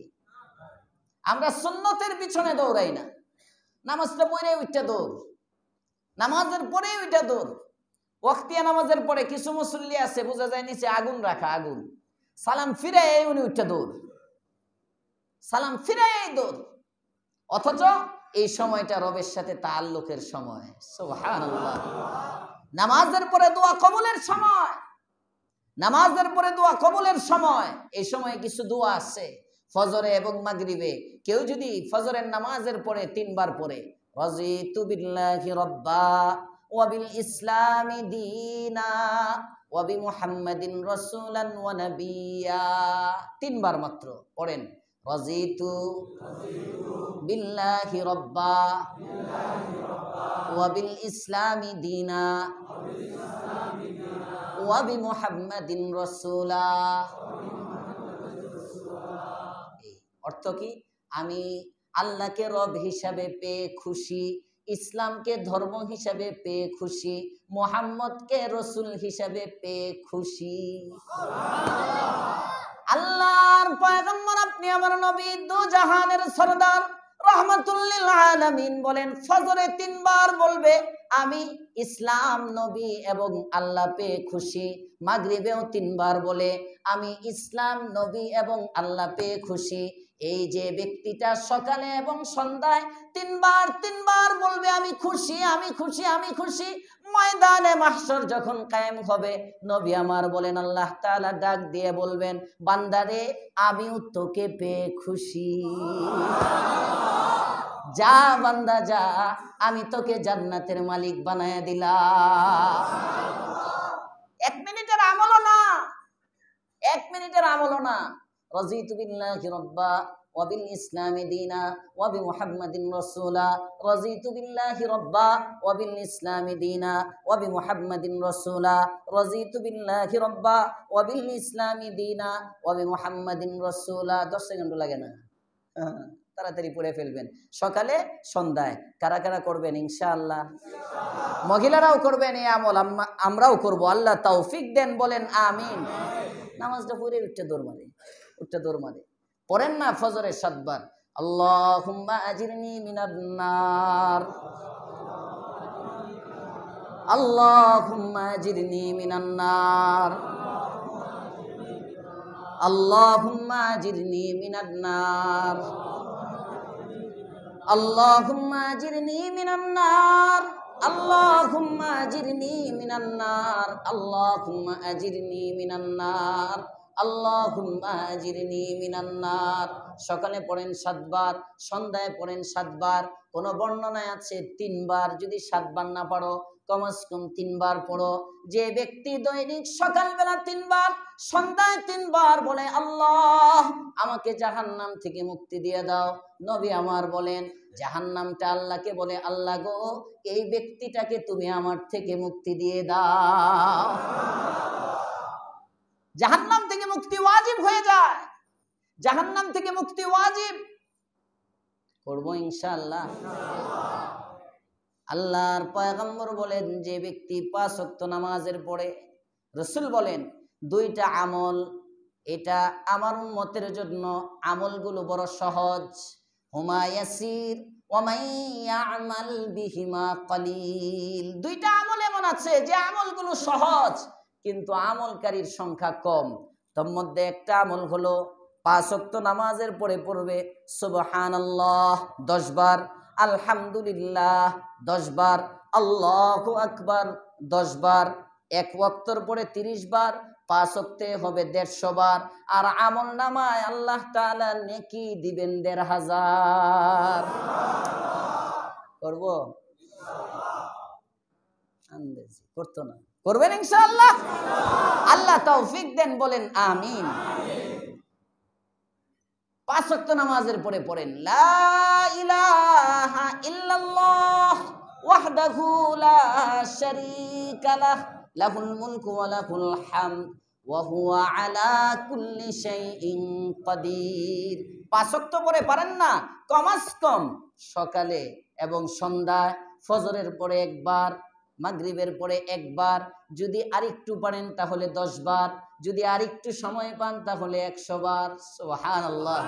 আমরা সুন্নতের পিছনে দৌড়াই না। নামাজটা পড়ে ওইটা দৌড়, নামাজের পরে ওইটা দৌড়। ওয়াক্তিয়া নামাজের পরে কিছু মুসল্লি আছে, বোঝা যায় নিচে আগুন রাখা, আগুন। সালাম ফিরে উনি ওইটা দৌড়, সালাম ফিরে দৌড়। অথচ এই সময়টা রবের সাথে তাআল্লুকের সময়। সুবহানাল্লাহ। নামাজের পরে দোয়া কবুলের সময়, নামাজের পরে দোয়া কবুলের সময়। এই সময় কিছু দোয়া আছে ফজরে এবং মাগরিবে। কেউ যদি ফজরের নামাজের পরে 3 বার পড়ে, রাযীতু বিল্লাহি রাব্বা ওয়া বিল ইসলামি দীনা ওয়া বি মুহাম্মাদিন রাসূলান ওয়া নাবিয়্যা, 3 বার মাত্র পড়েন। রাযীতু বিল্লাহি রাব্বা ওয়া বিল ইসলামি দীনা ওয়া বি মুহাম্মাদিন রাসূলা। অর্থ কি? আমি আল্লাহকে রব হিসাবে পেয়ে খুশি, ইসলামকে ধর্ম হিসাবে পেয়ে খুশি, মুহাম্মদকে রসুল হিসাবে পেয়ে খুশি। আল্লাহর পয়গম্বর আপনি আমার নবী, দু জাহানের সরদার, রাহমাতুল লিল আলামিন বলেন, ফজরে 3 বার বলবে আমি ইসলাম, নবী এবং আল্লাহ পেয়ে খুশি। মাগরিবেও 3 বার বলে আমি ইসলাম, নবী এবং আল্লাহ পেয়ে খুশি। এই যে ব্যক্তিটা সকালে এবং সন্ধ্যায় 3 বার বলবে আমি খুশি, আমি খুশি, আমি খুশি, ময়দানে মাহশর যখন কায়েম হবে, নবী আমার বলেন আল্লাহ তাআলা ডাক দিয়ে বলবেন, বান্দারে আমিও তোকে পেয়ে খুশি। যা বান্দা যা, আমি তোকে জান্নাতের মালিক বানায়া দিলাম। 1 মিনিটের আমলও না, 1 মিনিটের আমলও না। রাযীতু বিল্লাহি রাব্বা ওয়া বিল ইসলামি দীনা ওয়া বি মুহাম্মাদিন রাসূলা। রাযীতু বিল্লাহি রাব্বা ওয়া বিল ইসলামি দীনা ওয়া বি মুহাম্মাদিন রাসূলা। রাযীতু বিল্লাহি রাব্বা ওয়া বিল ইসলামি দীনা ওয়া বি মুহাম্মাদিন রাসূলা। 10 সেকেন্ড লাগে না, তাড়াতাড়ি পড়ে ফেলবেন। সকালে সন্ধ্যায় কারা কারা করবেন ইনশাআল্লাহ? মহিলারাও করবেন এই আমল, আমরাও করব। আল্লাহ তৌফিক দেন, বলেন আমিন। নামাজটা পড়ে উঠতে দৌড় মারে, উঠতে দৌড় মারে। পড়েন না ফজরে 7 বার, আল্লাহুম্মা আজিরনি মিনান নার, আল্লাহুম্মা আজিরনি মিনান নার, আল্লাহুম্মা আজিরনি মিনান নার, আল্লাহুম্মা আজিরনি মিনান নার, আল্লাহুম্মা আজিরনি মিনান নার, আল্লাহুম্মা আজিরনি মিনান নার, আল্লাহুম্মা আজিরনি মিনান নার। সকালে পড়েন 7 বার, সন্ধ্যায় পড়েন 7 বার। কোন বর্ণনায় আছে 3 বার। যদি 7 বার না পড়ো, কমস কম 3 বার পড়ো। যে ব্যক্তি দৈনিক সকালবেলা 3 বার, সন্ধ্যায় 3 বার বলে, আল্লাহ আমাকে জাহান্নাম থেকে মুক্তি দিয়ে দাও, নবী আমার বলেন জাহান্নামটা আল্লাহকে বলে, আল্লাহ গো এই ব্যক্তিটাকে তুমি আমার থেকে মুক্তি দিয়ে দাও। জাহান্নাম থেকে মুক্তি ওয়াজিব হয়ে যায়, জাহান্নাম থেকে মুক্তি ওয়াজিব। করব ইনশাআল্লাহ। আল্লাহর পয়গম্বর বলেন যে ব্যক্তি 5 ওয়াক্ত নামাজের পড়ে, রাসূল বলেন 2টা আমল, এটা আমার উম্মতের জন্য আমলগুলো বড় সহজ। হুমা ইয়াসির ওয়া মান ইয়ামাল বিহিমা কলিল। 2টা আমল এমন আছে যে আমলগুলো সহজ কিন্তু আমলকারীর সংখ্যা কম। তার মধ্যে একটা আমল হলো 5 ওয়াক্ত নামাজের পরে পড়বে সুবহানাল্লাহ 10 বার, আলহামদুলিল্লাহ 10 বার, আল্লাহু আকবার 10 বার। 1 ওয়াক্তর পরে 30 বার, 5 ওয়াক্তে হবে 150 বার। আর আমল নামায় আল্লাহ তাআলা নেকি দিবেন 1500। করব আন্দাজি করতো না, করবেন ইনশাআল্লাহ। আল্লাহ তৌফিক দেন, বলেন আমিন। 5 ওয়াক্ত নামাজের পরে পড়েন লা ইলাহা ইল্লাল্লাহ ওয়াহদাহু লা শারীকা লাহ, লাহুল মুলকু ওয়া লাহুল হামদ ওয়া হুয়া আলা কুল্লি শাইইন কাদির। 5 ওয়াক্ত পরে পারেন না, কমাস কম সকালে এবং সন্ধ্যায়, ফজরের পরে 1 বার, মাগরিবের পরে 1 বার, যদি আরেকটু পারেন তাহলে 10 বার, যদি আরেকটু সময় পান তাহলে 100 বার। সুবহানাল্লাহ।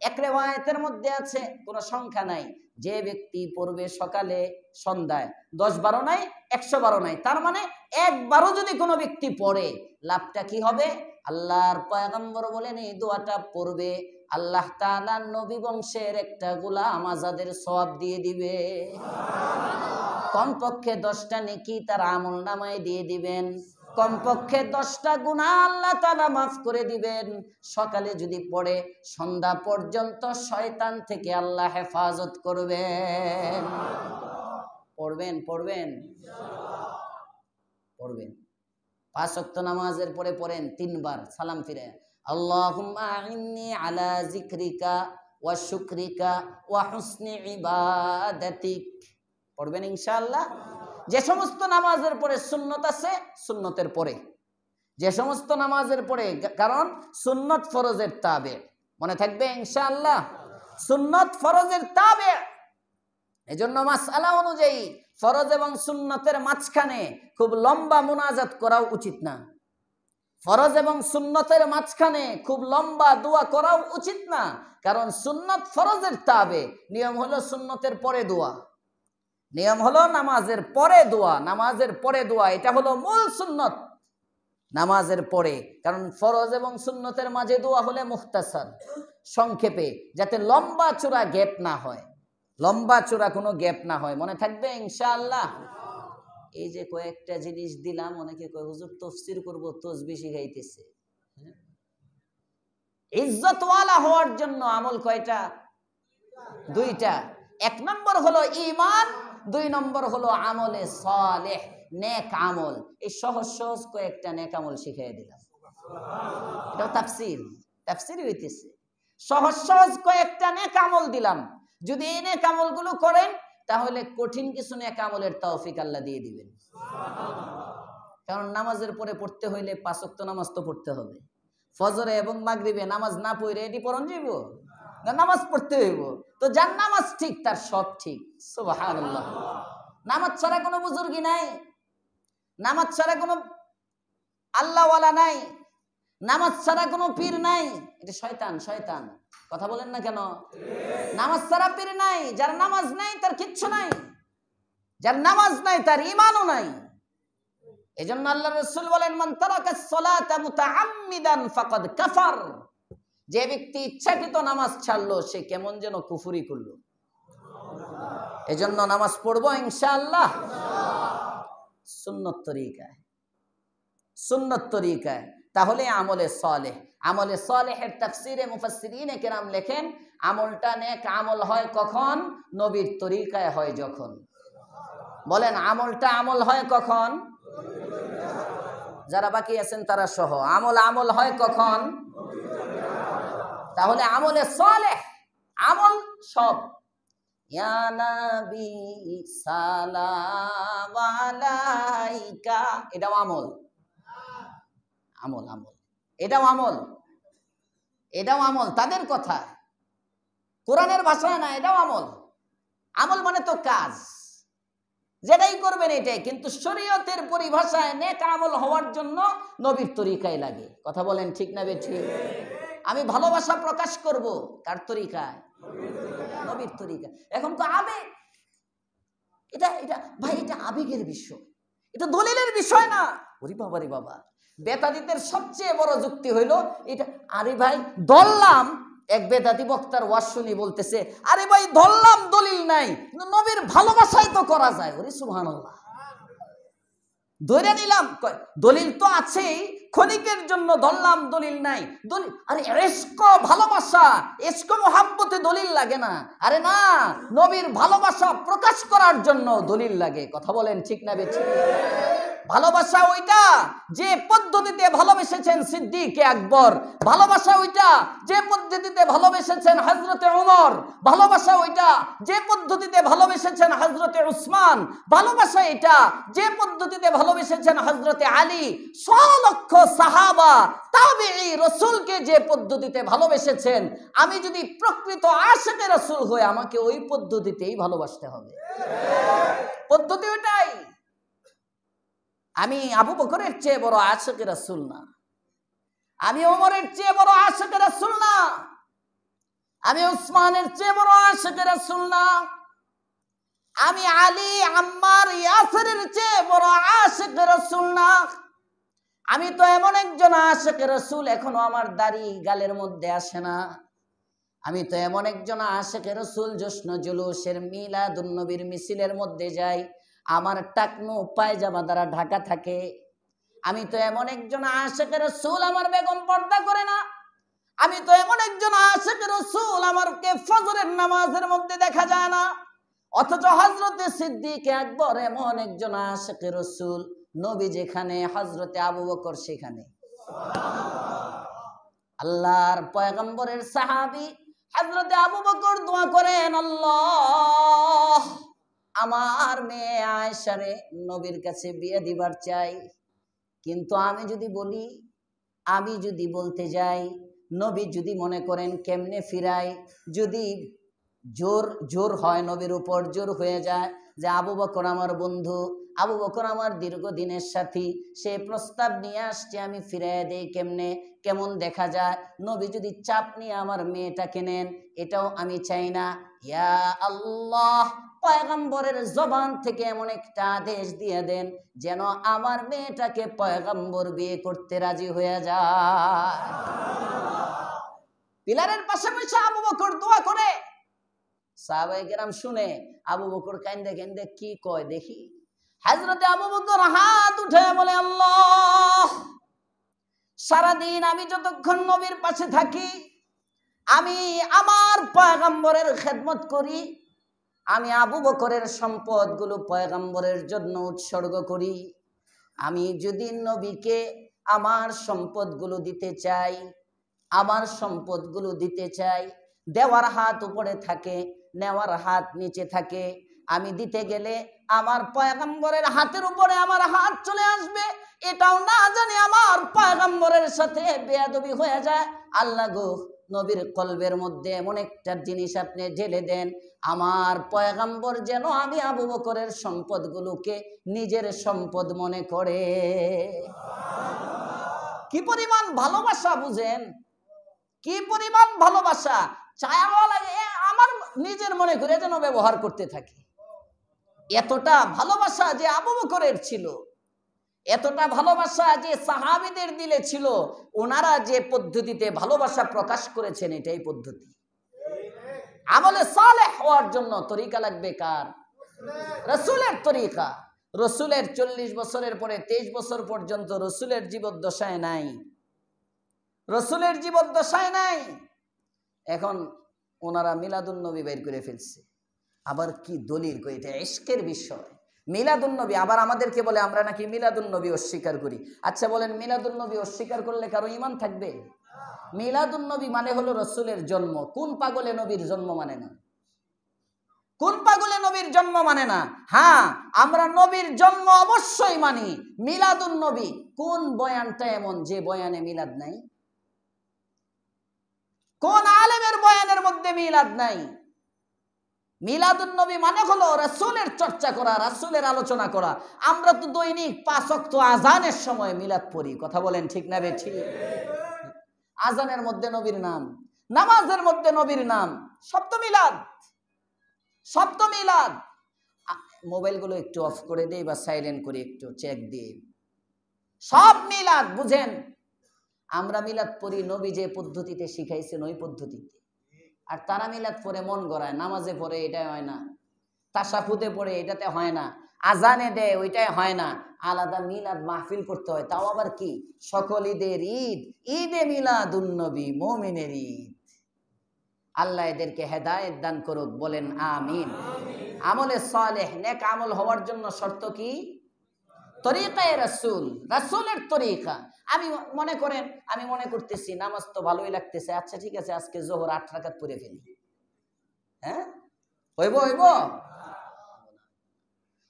এক রিওয়ায়াতের মধ্যে আছে, কোনো সংখ্যা নাই, যে ব্যক্তি পড়বে সকালে সন্ধ্যায় 10 বারও নাই, 100 বারও নাই, তার মানে 1 বারও যদি কোনো ব্যক্তি পড়ে লাভটা কি হবে? আল্লাহর পয়গম্বর বলেন এই দোয়াটা পড়বে আল্লাহ তাআলা নবী বংশের একটা গোলাম আজাদের সওয়াব দিয়ে দিবে। কমপক্ষে 10টা নেকি তার আমলনামায় দিয়ে দিবেন, কমপক্ষে 10টা গুনাহ আল্লাহ তাআলা মাফ করে দিবেন। সকালে যদি পড়ে সন্ধ্যা পর্যন্ত শয়তান থেকে আল্লাহ হেফাজত করবেন। পড়বেন পড়বেন পড়বেন। 5 ওয়াক্ত নামাজের পরে পড়েন 3 বার সালাম ফিরে, আল্লাহুম্মা আইন্নি আলা যিকরিকা ওয়া শুকরিকা ওয়া হুসনি ইবাদাতিক। পড়বেন ইনশাআল্লাহ। যে সমস্ত নামাজের পরে সুন্নত আছে সুন্নতের পরে, যে সমস্ত নামাজের পরে, কারণ সুন্নত ফরজের তাবে, মনে থাকবে ইনশাআল্লাহ, সুন্নত ফরজের তাবে। এজন্য মাসআলা অনুযায়ী ফরজ এবং সুন্নতের মাঝখানে খুব লম্বা মুনাজাত করাও উচিত না। ফরজ এবং সুন্নতের মাঝখানে খুব লম্বা দোয়া করাও উচিত না, কারণ সুন্নত ফরজের তাবে। নিয়ম হলো সুন্নতের পরে দোয়া, নিয়ম হলো নামাজের পরে দোয়া, নামাজের পরে দোয়া, এটা হলো মূল সুন্নত নামাজের পরে। কারণ ফরজ এবং সুন্নতের মাঝে দোয়া হলে মুখতাসার, সংক্ষেপে, যাতে লম্বা চূড়া গ্যাপ না হয়, লম্বা চূড়া কোনো গ্যাপ না হয়। মনে থাকবে ইনশাআল্লাহ। এই যে কয়েকটা জিনিস দিলাম, অনেকে কয় হুজুর তাফসীর করব, তসবিহ শিখাইতেছে। ইজ্জতওয়ালা হওয়ার জন্য আমল কয়টা? 2টা। 1 নম্বর হলো ঈমান, 2 নম্বর হলো আমলে সালেহ, নেক আমল। এই সহজ সহজ কয়েকটা নেক আমল শিখিয়ে দিলাম। এটা তাফসীর, তাফসীরই হইতেছে। সহজ সহজ কয়েকটা নেক আমল দিলাম, যদি এই নেক আমলগুলো করেন তাহলে কঠিন কিছু নেক আমলের তৌফিক আল্লাহ দিয়ে দিবেন। কারণ নামাজের পরে পড়তে হইলে 5 ওয়াক্ত নামাজ তো পড়তে হবে। ফজরে এবং মাগরিবে নামাজ না পড়ে এটি পড়ন যাইব না, নামাজ পড়তে হইব। তো যার নামাজ ঠিক তার সব ঠিক। সুবহানাল্লাহ। নামাজ ছাড়া কোনো বুজুর্গি নাই, নামাজ ছাড়া কোনো আল্লাহওয়ালা নাই, নামাজ ছাড়া কোনো পীর নাই, এটা শয়তান। শয়তান কথা বলেন না কেন? নামাজ ছাড়া পীর নাই। যার নামাজ নাই তার কিচ্ছু নাই, যার নামাজ নাই তার ঈমানও নাই। এজন্য আল্লাহর রাসূল বলেন, মান তারাকাস সালাতা মুতাআম্মিদান ফাকাদ কাফার। যে ব্যক্তি ইচ্ছাকৃত নামাজ ছাড়লো সে কেমন যেন কুফরি করলো। এজন্য নামাজ পড়বো ইনশাআল্লাহ সুন্নত তরিকায়, সুন্নত তরিকায়। তাহলে আমলে সালেহ। আমলে সালেহের তাফসীরে মুফাসসিরিনে কেরাম লেখেন, আমলটা নেক আমল হয় কখন? নবীর তরিকায় হয় যখন। বলেন আমলটা আমল হয় কখন? যারা বাকি আছেন তারা সহ, আমল হয় কখন? তাহলে আমলে সালেহ, আমল সব। ইয়া নবী সালাম আলাইকা, এটাও আমল। আমল আমল এটাও আমল, এটাও আমল। তাদের কথা, কোরআনের ভাষায় না, এটাও আমল। আমল মানে তো কাজ, যেটাই করবেন এটাই। কিন্তু শরীয়তের পরিভাষায় নেক আমল হওয়ার জন্য নবীর তরিকায় লাগে। কথা বলেন ঠিক না বেঠিক? আমি ভালোবাসা প্রকাশ করব কার তরিকায়? নবীর তরিকা। এখন তো আবেগ, এটা এটা ভাই, এটা আবেগের বিষয়, এটা দলিলের বিষয় না। ওরে বাবা রে বাবা, বেদাতীদের সবচেয়ে বড় যুক্তি হইল এটা। আরে ভাই ধরলাম, এক বেদাতি বক্তার ওয়াজ শুনি বলতেছে, আরে ভাই ধরলাম দলিল নাই, নবীর ভালোবাসাই তো করা যায়। ওরে সুবহানাল্লাহ, ধরে নিলাম, দলিল তো আছেই, ক্ষণিকের জন্য ধরলাম দলিল নাই। দলিল, আরে ইশক ভালোবাসা, ইশক মুহাব্বতে দলিল লাগে না। আরে না, নবীর ভালোবাসা প্রকাশ করার জন্য দলিল লাগে। কথা বলেন ঠিক না বেঠিক? ভালোবাসা ওইটা যে পদ্ধতিতে ভালোবেসেছেন সিদ্দিকে আকবর, ভালোবাসা ওইটা যে পদ্ধতিতে ভালোবেসেছেন হযরতে ওমর, ভালোবাসা ওইটা যে পদ্ধতিতে ভালোবেসেছেন হযরতে উসমান, ভালোবাসা এটা যে পদ্ধতিতে ভালোবেসেছেন হযরতে আলী, 100 লক্ষ সাহাবা তাবেঈ রাসূলকে যে পদ্ধতিতে ভালোবেসেছেন। আমি যদি প্রকৃত আশিকে রাসূল হই, আমাকে ওই পদ্ধতিতেই ভালোবাসতে হবে। পদ্ধতি ওইটাই। আমি আবু বকরের চেয়ে বড় আশিকে রাসূল না, আমি ওমরের চেয়ে বড় আশিকে রাসূল না, আমি উসমানের চেয়ে বড় আশিকে রাসূল না, আমি আলী, আম্মার, ইয়াসিরের চেয়ে বড় আশিকে রাসূল না। আমি তো এমন একজন আশিকে রাসূল, এখনো আমার দাড়ি গালের মধ্যে আসে না। আমি তো এমন একজন আশিকে রাসূল, জশ্ন জুলুসের মিলাদুন নবীর মিছিলের মধ্যে যাই, আমার টাকনু পায়জামা দ্বারা ঢাকা থাকে। আমি তো এমন একজন আশিকে রাসূল, আমার বেগম পর্দা করে না। আমি তো এমন একজন আশিকে রাসূল, আমারকে ফজরের নামাজের মধ্যে দেখা যায় না। অথচ হযরতে সিদ্দিক আকবর এমন একজন আশিকে রাসূল, নবী যেখানে হযরতে আবু বকর সেখানে। আল্লাহর পয়গম্বরের সাহাবী হযরতে আবু বকর দোয়া করেন, আল্লাহ আমার মেয়ে আয়েশারে নবীর কাছে বিয়ে দিবার চাই। কিন্তু আমি যদি বলি, আমি যদি বলতে যাই, নবী যদি মনে করেন কেমনে ফিরাই, যদি জোর হয়, নবীর উপর জোর হয়ে যায় যে আবু বকর আমার বন্ধু, আবু বকর আমার দীর্ঘদিনের সাথী, সে প্রস্তাব নিয়ে আসছে, আমি ফিরাইয়া দেই কেমনে, কেমন দেখা যায়। নবী যদি চাপ নিয়ে আমার মেয়েটাকে নেন, এটাও আমি চাই না। ইয়া আল্লাহ, পয়গম্বরের জবান থেকে এমন একটা আদেশ দিয়ে দেন যেন আমার মেয়েটাকে পয়গম্বর বিয়ে করতে রাজি হয়ে যায়। পিলারের পাশে বসে আবু বকর দোয়া করে, সাহাবায়ে কেরাম শুনে, আবু বকর কান্দে কান্দে কি কয় দেখি। হযরতে আবু বকর হাত উঠে বলে, আল্লাহ সারাদিন আমি যতক্ষণ নবীর পাশে থাকি, আমি আমার পয়গম্বরের খেদমত করি, আমি আবু বকরের সম্পদগুলো পয়গম্বরের জন্য উৎসর্গ করি। আমি যদি নবীকে আমার সম্পদগুলো দিতে চাই, আমার সম্পদগুলো দিতে চাই, দেওয়ার হাত উপরে থাকে, নেওয়ার হাত নিচে থাকে। আমি দিতে গেলে আমার পয়গম্বরের হাতের উপরে আমার হাত চলে আসবে, এটাও না জানি আমার পয়গম্বরের সাথে বেয়াদবি হয়ে যায়। আল্লাহ গো, নবীর কলবের মধ্যে এমন একটা জিনিস আপনি ঢেলে দেন, আমার পয়গম্বর যেন আমি আবু বকরের সম্পদগুলোকে নিজের সম্পদ মনে করে। কি পরিমাণ ভালোবাসা বুঝেন, কি পরিমাণ ভালোবাসা। চায়াওয়ালা আমার নিজের মনে করে যেন ব্যবহার করতে থাকি। এতটা ভালোবাসা যে আবু বকরের ছিল, এতটা ভালোবাসা যে সাহাবীদের দিলে ছিল, ওনারা যে পদ্ধতিতে ভালোবাসা প্রকাশ করেছেন এটাই পদ্ধতি। আমলে সালেহ হওয়ার জন্য তরিকা লাগবে কার? রাসূলের তরিকা। রাসূলের 40 বছরের পরে 23 বছর পর্যন্ত রাসূলের জীবদ্দশায় নাই, রাসূলের জীবদ্দশায় নাই। এখন ওনারা মিলাদুন নবী বের করে ফেলছে। আবার কি দলিল কই, এটা ইশকের বিষয়। মিলাদুন নবী আবার আমাদেরকে বলে আমরা নাকি মিলাদুন নবী অস্বীকার করি। আচ্ছা বলেন, মিলাদুন নবী অস্বীকার করলে কারো ঈমান থাকবে? মিলাদুন নবী মানে হলো রাসূলের জন্ম। কোন পাগলে নবীর জন্ম মানে না? কোন পাগলে নবীর জন্ম মানে না? হ্যাঁ, আমরা নবীর জন্ম অবশ্যই মানি। মিলাদুন নবী কোন বয়ানটা এমন যে বয়ানে মিলাদ নাই? কোন আলেমের বয়ানের মধ্যে মিলাদ নাই? মিলাদুন নবী মানে হলো রাসূলের চর্চা করা, রাসূলের আলোচনা করা। আমরা তো দৈনিক 5 ওয়াক্ত আজানের সময় মিলাদ পড়ি, কথা বলেন ঠিক না বেঠিক? আজানের মধ্যে নবীর নাম, নামাজের মধ্যে নবীর নাম, সব তো মিলাদ, সব তো মিলাদ। মোবাইলগুলো একটু অফ করে দেই বা সাইলেন্ট করে একটু চেক দিই, সব মিলাদ। বুঝেন, আমরা মিলাদ পড়ি নবী যে পদ্ধতিতে শিখাইছেন ওই পদ্ধতিতে। আর তারা মিলাদ পড়ে মন গড়ায়, নামাজে পড়ে এটাই হয় না, তাশাহুদে পড়ে এটাতে হয় না, আজানে দেয় ওইটাই হয় না, আলাদা মিলাদ মাহফিল করতে হয়। তাও আবার কি? সকল ঈদের ঈদ, ঈদে মিলাদুন নবী, মুমিনের ঈদ। আল্লাহ এদেরকে হেদায়েত দান করুক, বলেন আমিন। আমলে সালেহ, নেক আমল হওয়ার জন্য শর্ত কি? তরিকায়ে রাসূল, রাসূলের তরিকা। আমি মনে করতেছি নামাজ তো ভালোই লাগতেছে, আচ্ছা ঠিক আছে আজকে যোহর 8 রাকাত পড়ে ফেলি। হ্যাঁ, হইব?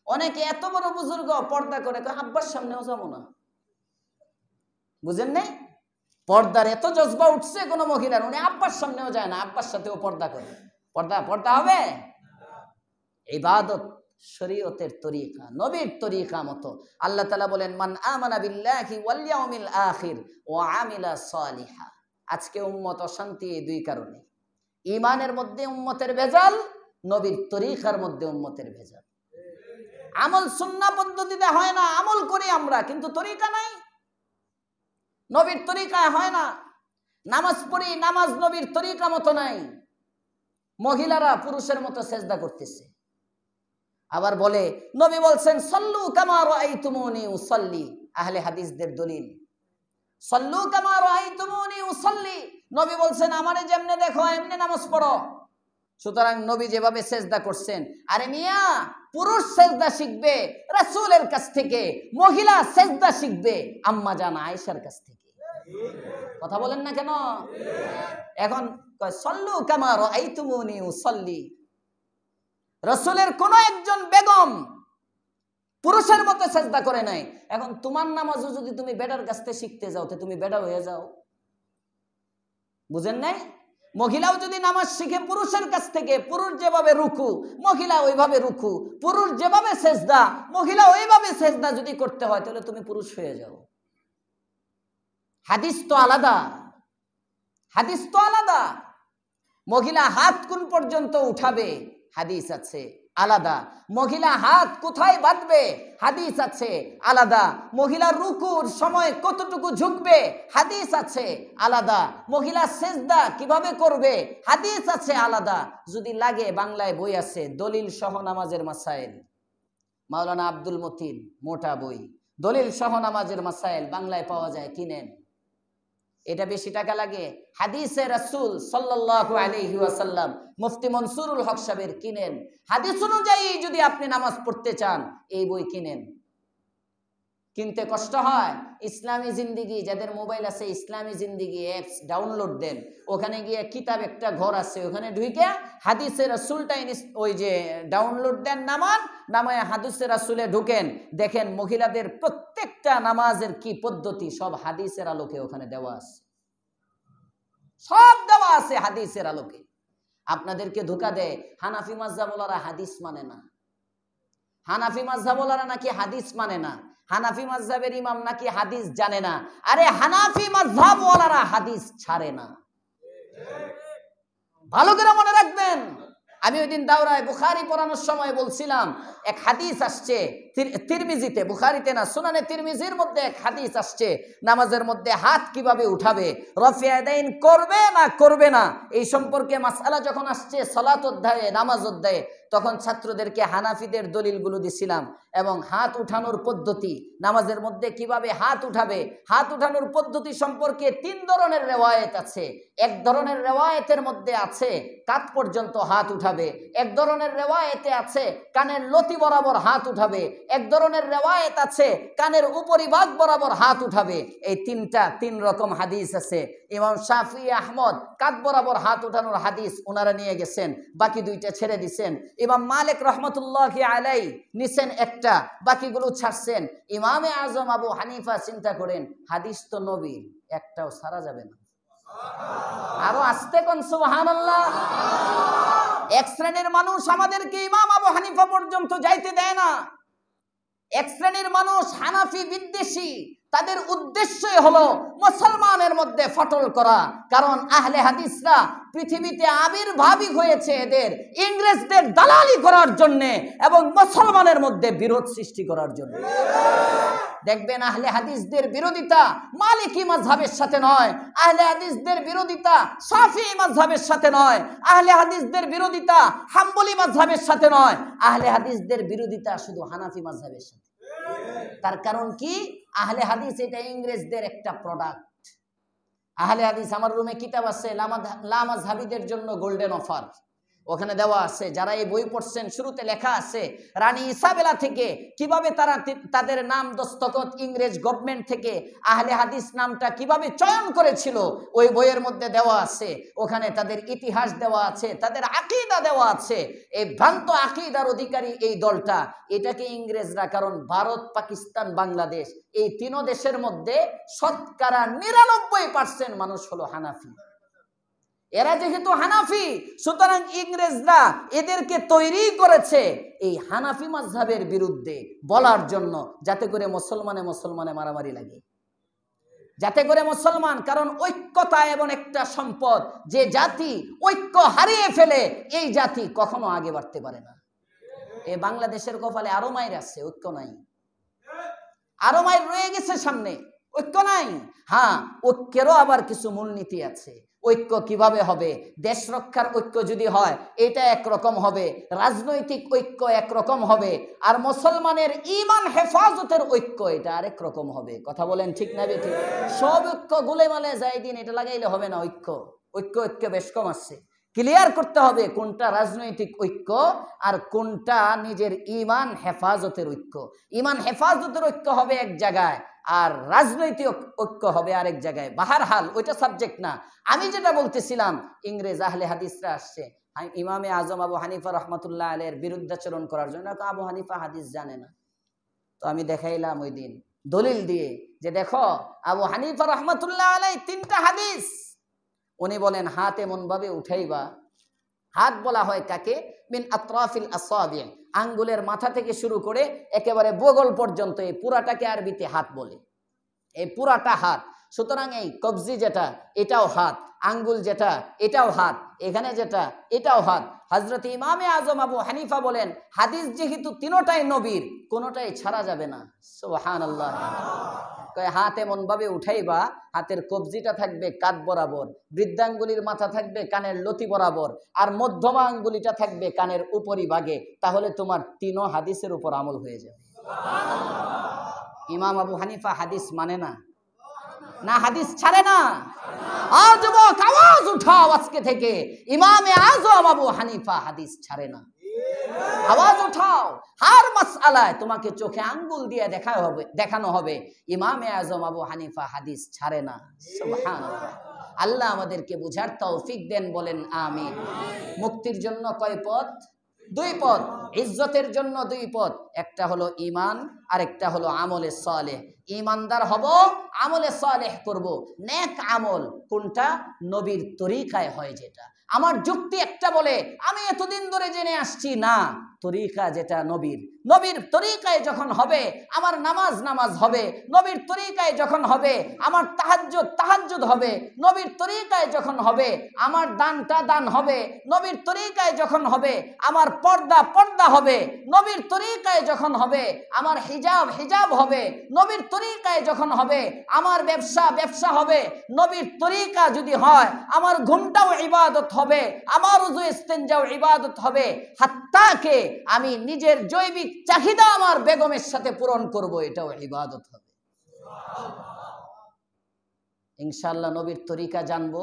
অনেকে এত বড় বুজুর্গ পর্দা করে, আব্বার সামনেও যাবো না। বুঝেন নাই? পর্দার এত জজবা উঠছে কোন মহিলার, উনি আব্বার সামনেও যায় না, আব্বার সাথেও পর্দা করে। পর্দা হবে? ইবাদত শরীয়তের তরিকা, নবীর তরিকা মতো। আল্লাহ তাআলা বলেন, মান আমানা বিল্লাহি ওয়াল ইয়াউমিল আখির ওয়া আমিলা সালিহা। আজকে উম্মত অশান্তি এই দুই কারণে। ঈমানের মধ্যে উম্মতের ভেজাল, নবীর তরিকার মধ্যে উম্মতের ভেজাল। আমল সুন্নাহ পদ্ধতিতে হয় না, আমল করি আমরা কিন্তু তরিকা নাই, নবীর তরিকায় হয় না। নামাজ পড়ি, নামাজ নবীর তরিকা মতো নাই। মহিলারা পুরুষের মতো সেজদা করতেছে। আবার বলে নবী বলছেন সাল্লু কামা রাআইতুমুনি উসাল্লি। আহলে হাদিসদের দলিল, সাল্লু কামা রাআইতুমুনি উসাল্লি। নবী বলছেন আমারে যেমনে দেখো এমনি নামাজ পড়ো। সুতরাং নবী যেভাবে সেজদা করছেন, আরে মিয়া পুরুষ সেজদা শিখবে রাসূলের কাছ থেকে, মহিলা সেজদা শিখবে আম্মা জান আয়েশার কাছ থেকে। কথা বলেন না কেন? এখন কয় সাল্লু কামা রাআইতুমুনি উসাল্লি। রাসূলের কোন একজন বেগম পুরুষের মতো সেজদা করে নাই। এখন তোমার নামাজও যদি তুমি বেটার কাছ থেকে শিখতে যাও তো তুমি বেটা হয়ে যাও। বুঝেন নাই? মহিলাও যদি নামাজ শিখে পুরুষের কাছ থেকে, পুরুষ যেভাবে রুকু মহিলা ওইভাবে রুকু, পুরুষ যেভাবে সেজদা মহিলা ওইভাবে সেজদা যদি করতে হয় তাহলে তুমি পুরুষ হয়ে যাও। হাদিস তো আলাদা, হাদিস তো আলাদা। মহিলা হাত কোন পর্যন্ত উঠাবে হাদিস আছে আলাদা, মহিলা হাত কোথায় বাঁধবে হাদিস আছে আলাদা, মহিলা রুকুর সময় কতটুকু ঝুঁকবে হাদিস আছে আলাদা, মহিলা সেজদা কিভাবে করবে হাদিস আছে আলাদা। যদি লাগে বাংলায় বই আছে দলিল সহ নামাজের মাসাইল, মাওলানা আব্দুল মতিন, মোটা বই, দলিল সহ নামাজের মাসাইল বাংলায় পাওয়া যায়, কিনেন। এটা বেশি টাকা লাগে? হাদিসে রাসূল সাল্লাল্লাহু আলাইহি ওয়াসাল্লাম মুফতি মনসুরুল হক সাহেবের কিনেন। হাদিস অনুযায়ী যদি আপনি নামাজ পড়তে চান এই বই কিনেন। কিনতে কষ্ট হয়? ইসলামী জিন্দিগি, যাদের মোবাইল আছে ইসলামী জিন্দিগি অ্যাপস ডাউনলোড দেন, ওখানে গিয়ে কিতাব একটা ঘর আছে, ওখানে ঢুকে হাদিসে রাসূলটা ওই যে ডাউনলোড দেন, নামায় হাদিসে রাসূলে ঢুকেন, দেখেন মহিলাদের প্রত্যেকটা নামাজের কি পদ্ধতি সব হাদিসের আলোকে ওখানে দেওয়া আছে, সব দেওয়া আছে হাদিসের আলোকে। আপনাদেরকে ধোঁকা দেয় হানাফি মাযহাবওয়ালারা হাদিস মানে না, হানাফি মাযহাবওয়ালারা নাকি হাদিস মানে না, হানাফি মাযহাবের ইমাম নাকি হাদিস জানে না। আরে হানাফি মাযহাবওয়ালারা হাদিস ছাড়ে না, ভালো করে মনে রাখবেন। আমি ওই দিন দাওরায় বুখারী পড়ানোর সময় বলছিলাম, এক হাদিস আসছে তিরমিজিতে, বুখারীতে না, সুনানে তিরমিজির মধ্যে এক হাদিস আসছে, নামাজের মধ্যে হাত কিভাবে উঠাবে, রফিয়া ইয়াদাইন করবে না করবে না, এই সম্পর্কে মাসআলা যখন আসছে সালাত অধ্যায়ে, নামাজ অধ্যায়ে, তখন ছাত্রদেরকে হানাফিদের দলিলগুলো দিছিলাম এবং হাত উঠানোর পদ্ধতি, নামাজের মধ্যে কিভাবে হাত উঠাবে, হাত উঠানোর পদ্ধতি সম্পর্কে 3 ধরনের রিওয়ায়াত আছে। এক ধরনের রিওয়ায়াতের মধ্যে আছে কাঁধ পর্যন্ত হাত উঠাবে, এক ধরনের রিওয়ায়াতে আছে কানের লতি বরাবর হাত উঠাবে, এক ধরনের রিওয়ায়াত আছে কানের উপরিভাগ বরাবর হাত উঠাবে। এই 3 রকম হাদিস আছে। ইমাম শাফি, আহমদ কাঁধ বরাবর হাত উঠানোর হাদিস ওনারা নিয়ে গেছেন, বাকি 2টা ছেড়ে দিছেন। ইমাম মালিক রহমতুল্লাহি আলাইহি নিছেন একটা, বাকিগুলো ছাড়ছেন। ইমামে আজম আবু হানিফা চিন্তা করেন, হাদিস তো নবীর, একটাও ছাড়া যাবে না। আরো আস্তে কোন সুবহানাল্লাহ। এক শ্রেণীর মানুষ আমাদেরকে ইমাম আবু হানিফা পর্যন্ত যাইতে দেয় না। এক শ্রেণীর মানুষ হানাফি বিদ্বেষী, তাদের উদ্দেশ্যই হলো মুসলমানের মধ্যে ফাটল করা। কারণ আহলে হাদিসরা পৃথিবীতে আবির্ভাবই হয়েছে এদের ইংরেজদের দালালি করার জন্য এবং মুসলমানের মধ্যে বিরোধ সৃষ্টি করার জন্য। দেখবেন আহলে হাদিসদের বিরোধিতা মালিকি মাযহাবের সাথে নয়, আহলে হাদিসদের বিরোধিতা শাফিঈ মাযহাবের সাথে নয়, আহলে হাদিসদের বিরোধিতা হাম্বলি মাযহাবের সাথে নয়, আহলে হাদিসদের বিরোধিতা শুধু হানাফি মাযহাবের সাথে। তার কারণ কি? আহলে হাদিস এটা ইংরেজদের একটা প্রোডাক্ট। আহলে হাদিস, আমার রুমে কিতাব আছে লা মাযহাবিদের জন্য গোল্ডেন অফার, ওখানে দেওয়া আছে। যারা এই বই পড়ছেন শুরুতে লেখা আছে রানী ইসাবেলা থেকে কিভাবে তারা তাদের নাম দস্তখত ইংরেজ গভর্নমেন্ট থেকে আহলে হাদিস নামটা কিভাবে চয়ন করেছিল, ওই বইয়ের মধ্যে দেওয়া আছে। ওখানে তাদের ইতিহাস দেওয়া আছে, তাদের আকীদা দেওয়া আছে। এই ভ্রান্ত আকীদার অধিকারী এই দলটা, এটাকে ইংরেজরা, কারণ ভারত, পাকিস্তান, বাংলাদেশ এই 3 দেশের মধ্যে শতকরা 99% মানুষ হলো হানাফি। এরা যেহেতু হানাফি, সুতরাং ইংরেজরা এদেরকে তৈরি করেছে এই হানাফি মাযহাবের বিরুদ্ধে বলার জন্য, যাতে করে মুসলমানে মারামারি লাগে, যাতে করে মুসলমান, কারণ ঐক্যতা এমন একটা সম্পদ, যে জাতি ঐক্য হারিয়ে ফেলে এই জাতি কখনো আগে বাড়তে পারে না। এই বাংলাদেশের কপালে আরো মায়ের আছে, ঐক্য নাই, আরো মায়ের রয়ে গেছে সামনে, ঐক্য নাই। হ্যাঁ, ঐক্যেরও আবার কিছু মূলনীতি আছে। ঐক্য কিভাবে হবে? দেশ রক্ষার ঐক্য যদি হয় এটা একরকম হবে, রাজনৈতিক ঐক্য একরকম হবে, আর মুসলমানের ঈমান হেফাজতের ঐক্য এটা আরেক রকম হবে। কথা বলেন ঠিক না বেঠিক? সব ঐক্য গুলেমালে যাই দিন এটা লাগাইলে হবে না। ঐক্য বেশ কম আছে। ক্লিয়ার করতে হবে কোনটা রাজনৈতিক ঐক্য আর কোনটা নিজের ঈমান হেফাজতের ঐক্য। ঈমান হেফাজতের ঐক্য হবে এক জায়গায়, আর রাজনৈতিক ঐক্য হবে আরেক জায়গায়। বাহারহাল ওইটা সাবজেক্ট না। আমি যেটা বলতেছিলাম, ইংরেজ আহলে হাদিসরা আসছে ইমামে আজম আবু হানিফা রহমতুল্লাহ আলাইহির বিরুদ্ধাচরণ করার জন্য। আবু হানিফা হাদিস জানে না, তো আমি দেখাইলাম ওই দিন দলিল দিয়ে যে দেখো আবু হানিফা রহমতুল্লাহ আলাইহি 3টা হাদিস, উনি বলেন হাত এমন ভাবে উঠাইবা, হাত বলা হয় কাকে? মিন আতরাফিল আসাবি, আঙ্গুলের মাথা থেকে শুরু করে একেবারে বগল পর্যন্ত, এই পুরাটাকে আরবিতে হাত বলে, এই পুরাটা হাত। সুতরাং এই কবজি যেটা এটাও হাত, আঙ্গুল যেটা এটাও হাত, এখানে যেটা এটাও হাত। হযরত ইমামে আজম আবু হানিফা বলেন হাদিস যেহেতু 3টাই নবীর, কোনোটাই ছাড়া যাবে না। সুবহানাল্লাহ। হাত এমন ভাবে উঠাইবা, হাতের কবজিটা থাকবে কাঁধ বরাবর, বৃদ্ধাঙ্গুলির মাথা থাকবে কানের লতি বরাবর, আর মধ্যমা আঙ্গুলিটা থাকবে কানের উপরিভাগে। তাহলে তোমার 3 হাদিসের উপর আমল হয়ে যাবে। ইমাম আবু হানিফা হাদিস মানে না, না হাদিস ছাড়ে না। আর যুবক আওয়াজ উঠাও আজকে থেকে, ইমামে আজম আবু হানিফা হাদিস ছাড়ে না। আওয়াজ উঠাও, হার মাসআলায় তোমাকে চোখে আঙ্গুল দিয়ে দেখানো হবে ইমামে আজম আবু হানিফা হাদিস ছাড়ে না। সুবহানাল্লাহ। আল্লাহ আমাদেরকে বুঝার তৌফিক দেন, বলেন আমিন। মুক্তির জন্য কয় পথ? 2 পথ। ইজ্জতের জন্য 2 পথ, একটা হলো ঈমান আর একটা হলো আমলে সালেহ। ঈমানদার হব, আমলে সালেহ করব, নেক আমল। কোনটা? নবীর তরিকায় হয় যেটা। আমার যুক্তি একটা বলে আমি এতদিন ধরে জেনে আসছি, না, তরিকা যেটা নবীর তরিকায় যখন হবে আমার নামাজ নামাজ হবে, নবীর তরিকায় যখন হবে আমার তাহাজ্জুদ হবে, নবীর তরিকায় যখন হবে আমার দানটা দান হবে, নবীর তরিকায় যখন হবে আমার পর্দা হবে, নবীর তরিকায় যখন হবে আমার হিজাব হবে, নবীর তরিকায় যখন হবে আমার ব্যবসা হবে, নবীর তরিকা যদি হয় আমার ঘুমটাও ইবাদত হবে, আমার ওযু ইস্তেনজাও ইবাদত হবে, হাত্তাকে আমি নিজের জৈবিক চাহিদা আমার বেগমের সাথে পূরণ করব, এটাও ইবাদত হবে। ইনশাআল্লাহ নবীর তরিকা জানবো।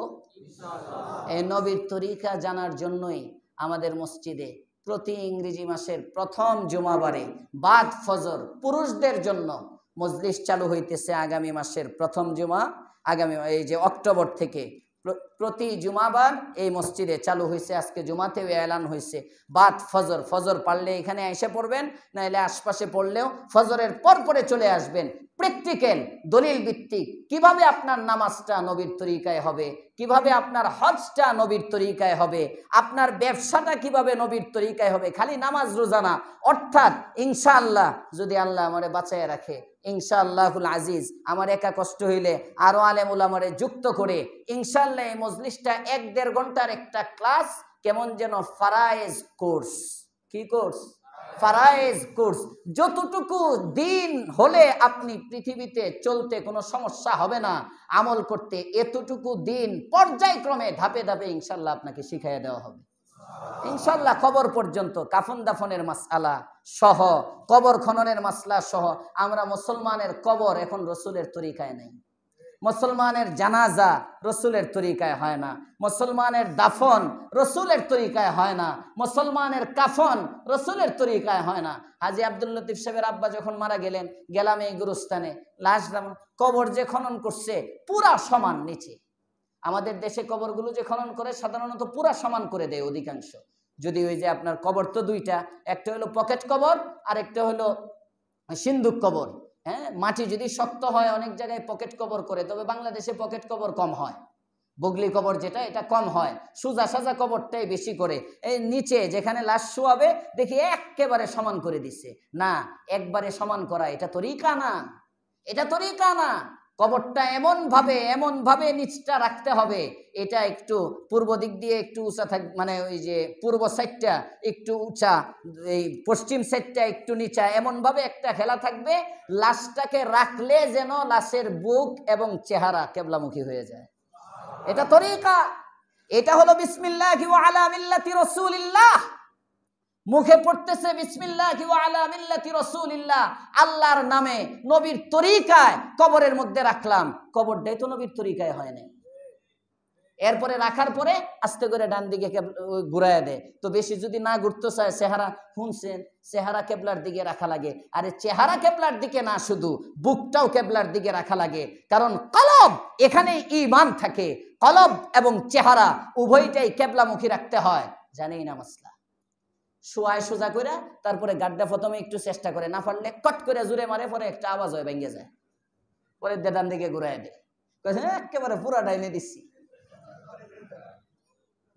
এই নবীর তরিকা জানার জন্যই আমাদের মসজিদে প্রতি ইংরেজি মাসের প্রথম জুমাবারে বাদ ফজর পুরুষদের জন্য মজলিস চালু হইতেছে। আগামী মাসের প্রথম জুমা, আগামী এই যে অক্টোবর থেকে প্রতি জুমাবার এই মসজিদে চালু হয়েছে। আজকে জুমাতেও এলান হয়েছে বাদ ফজর পারলে এখানে এসে পড়বেন, নাহলে আশপাশে পড়লেও ফজরের পরে চলে আসবেন। প্র্যাকটিক্যাল দলিল ভিত্তিক কিভাবে আপনার নামাজটা নবীর তরিকায় হবে, কিভাবে আপনার হজটা নবীর তরিকায় হবে, আপনার ব্যবসাটা কিভাবে নবীর তরিকায় হবে, খালি নামাজ রোজা না। অর্থাৎ ইনশাআল্লাহ যদি আল্লাহ আমারে বাঁচায় রাখে, ইনশাআল্লাহুল আজিজ, আমার একা কষ্ট হইলে আরো আলেম উলামারে যুক্ত করে ইনশাআল্লাহ এই মজলিসটা 1-1.5 ঘন্টার একটা ক্লাস, কেমন যেন ফারায়েজ কোর্স। কি কোর্স? ফারায়েজ কোর্স। যতটুকু দিন হলে আপনি পৃথিবীতে চলতে কোনো সমস্যা হবে না, আমল করতে, এতটুকু দিন পর্যায়ক্রমে ধাপে ধাপে ইনশাআল্লাহ আপনাকে শিখাইয়া দেওয়া হবে। ইনশাআল্লাহ কবর পর্যন্ত, কাফন দাফনের মাসআলা সহ, কবর খননের মাসলা সহ। আমরা মুসলমানের কবর এখন রসুলের তরিকায় নেই, মুসলমানের জানাজা রসুলের তরিকায় হয় না, মুসলমানের দাফন রসুলের তরিকায় হয় না, মুসলমানের কাফন রসুলের তরিকায় হয় না। হাজী আব্দুল লতিফ সাহেবের আব্বা যখন মারা গেলেন, গেলাম এই গুরুস্থানে, লাশ কবর যে খনন করছে পুরা সমান নিচে। আমাদের দেশে কবরগুলো যে খনন করে সাধারণত পুরা সমান করে দেয় অধিকাংশ। যদি ওই যে আপনার কবর তো দুইটা, একটা হলো পকেট কবর আর একটা হলো সিন্দুক কবর। হ্যাঁ, মাটি যদি শক্ত হয় অনেক জায়গায় পকেট কবর করে, তবে বাংলাদেশে পকেট কবর কম হয়, বগলি কবর যেটা এটা কম হয়, সোজা সাজা কবরটাই বেশি করে। এই নিচে যেখানে লাশ শোয়াবে দেখি একেবারে সমান করে দিচ্ছে। না, একবারে সমান করা এটা তরিকা না, এটা তরিকা না। কবরটা এমন ভাবে নিচটা রাখতে হবে, এটা একটু পূর্ব দিক দিয়ে একটু উঁচা থাকবে, মানে ওই যে পূর্ব সাইডটা একটু উঁচা, এই পশ্চিম সাইডটা একটু নিচা, এমন ভাবে একটা খেলা থাকবে, লাশটাকে রাখলে যেন লাশের বুক এবং চেহারা কেবলামুখী হয়ে যায়। এটা তরিকা। এটা হলো বিসমিল্লাহি ওয়া আলা মিল্লাতি রাসূলিল্লাহ। মুখে পড়তেছে বিসমিল্লাহি ওয়া আলা মিল্লাতি রাসূলিল্লাহ, আল্লাহর নামে নবীর তরিকায় কবরের মধ্যে রাখলাম। কবরটাই তো নবীর তরিকায় হয় না। এরপরে রাখার পরে আস্তে করে ডান দিকে ঘুরাইয়া দেয়। তো বেশি যদি না ঘুরতে চায়, চেহারা শুনছেন, চেহারা কেবলার দিকে রাখা লাগে। আরে চেহারা কেবলার দিকে না, শুধু বুকটাও কেবলার দিকে রাখা লাগে, কারণ কলব এখানে ঈমান থাকে। কলব এবং চেহারা উভয়টাই কেবলামুখী রাখতে হয়। জানেই না মাসলা। শোয়ায় সোজা করে, তারপরে গাড্ডা প্রথমে একটু চেষ্টা করে, না পারলে কট করে জুড়ে মারে, পরে একটা আওয়াজ হয়, ভেঙে যায়, পরে ডান দিকে ঘুরাই দেয়। একেবারে পুরাটা এনে দিচ্ছি,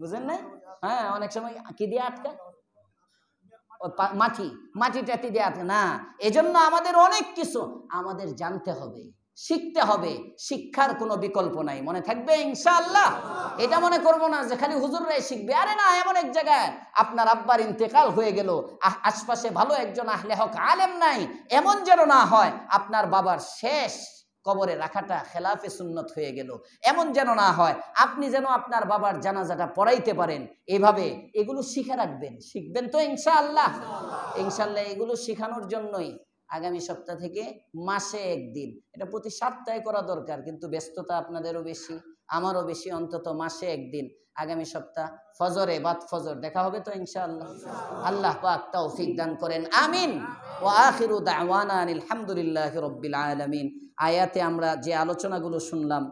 বুঝেন না? হ্যাঁ, অনেক সময় কি দিয়ে আটকা, মাটি টাটি দিয়ে আটকা না। এজন্য আমাদের অনেক কিছু আমাদের জানতে হবে, শিখতে হবে। শিক্ষার কোনো বিকল্প নাই, মনে থাকবে ইনশাআল্লাহ। এটা মনে করবো না যে খালি হুজুররাই শিখবে। আরে না, এমন এক জায়গায় আপনার আব্বার ইন্তেকাল হয়ে গেল, আশপাশে ভালো একজন আহলে হক আলেম নাই, এমন যেন না হয় আপনার বাবার শেষ কবরে রাখাটা খেলাফে সুন্নত হয়ে গেল, এমন যেন না হয়। আপনি যেন আপনার বাবার জানাজাটা পড়াইতে পারেন, এভাবে এগুলো শিখে রাখবেন। শিখবেন তো ইনশাআল্লাহ। ইনশাআল্লাহ এগুলো শেখানোর জন্যই আগামী সপ্তাহ থেকে মাসে একদিন, এটা প্রতি সপ্তাহে করা দরকার, কিন্তু ব্যস্ততা আপনাদেরও বেশি, আমারও বেশি, অন্তত মাসে একদিন আগামী সপ্তাহ ফজরে বাদ ফজর দেখা হবে তো ইনশাআল্লাহ। আল্লাহ পাক তৌফিক দান করেন, আমিন। ওয়া আখিরু দাওয়ানা আলহামদুলিল্লাহি রাব্বিল আলামিন। আয়াতে আমরা যে আলোচনাগুলো শুনলাম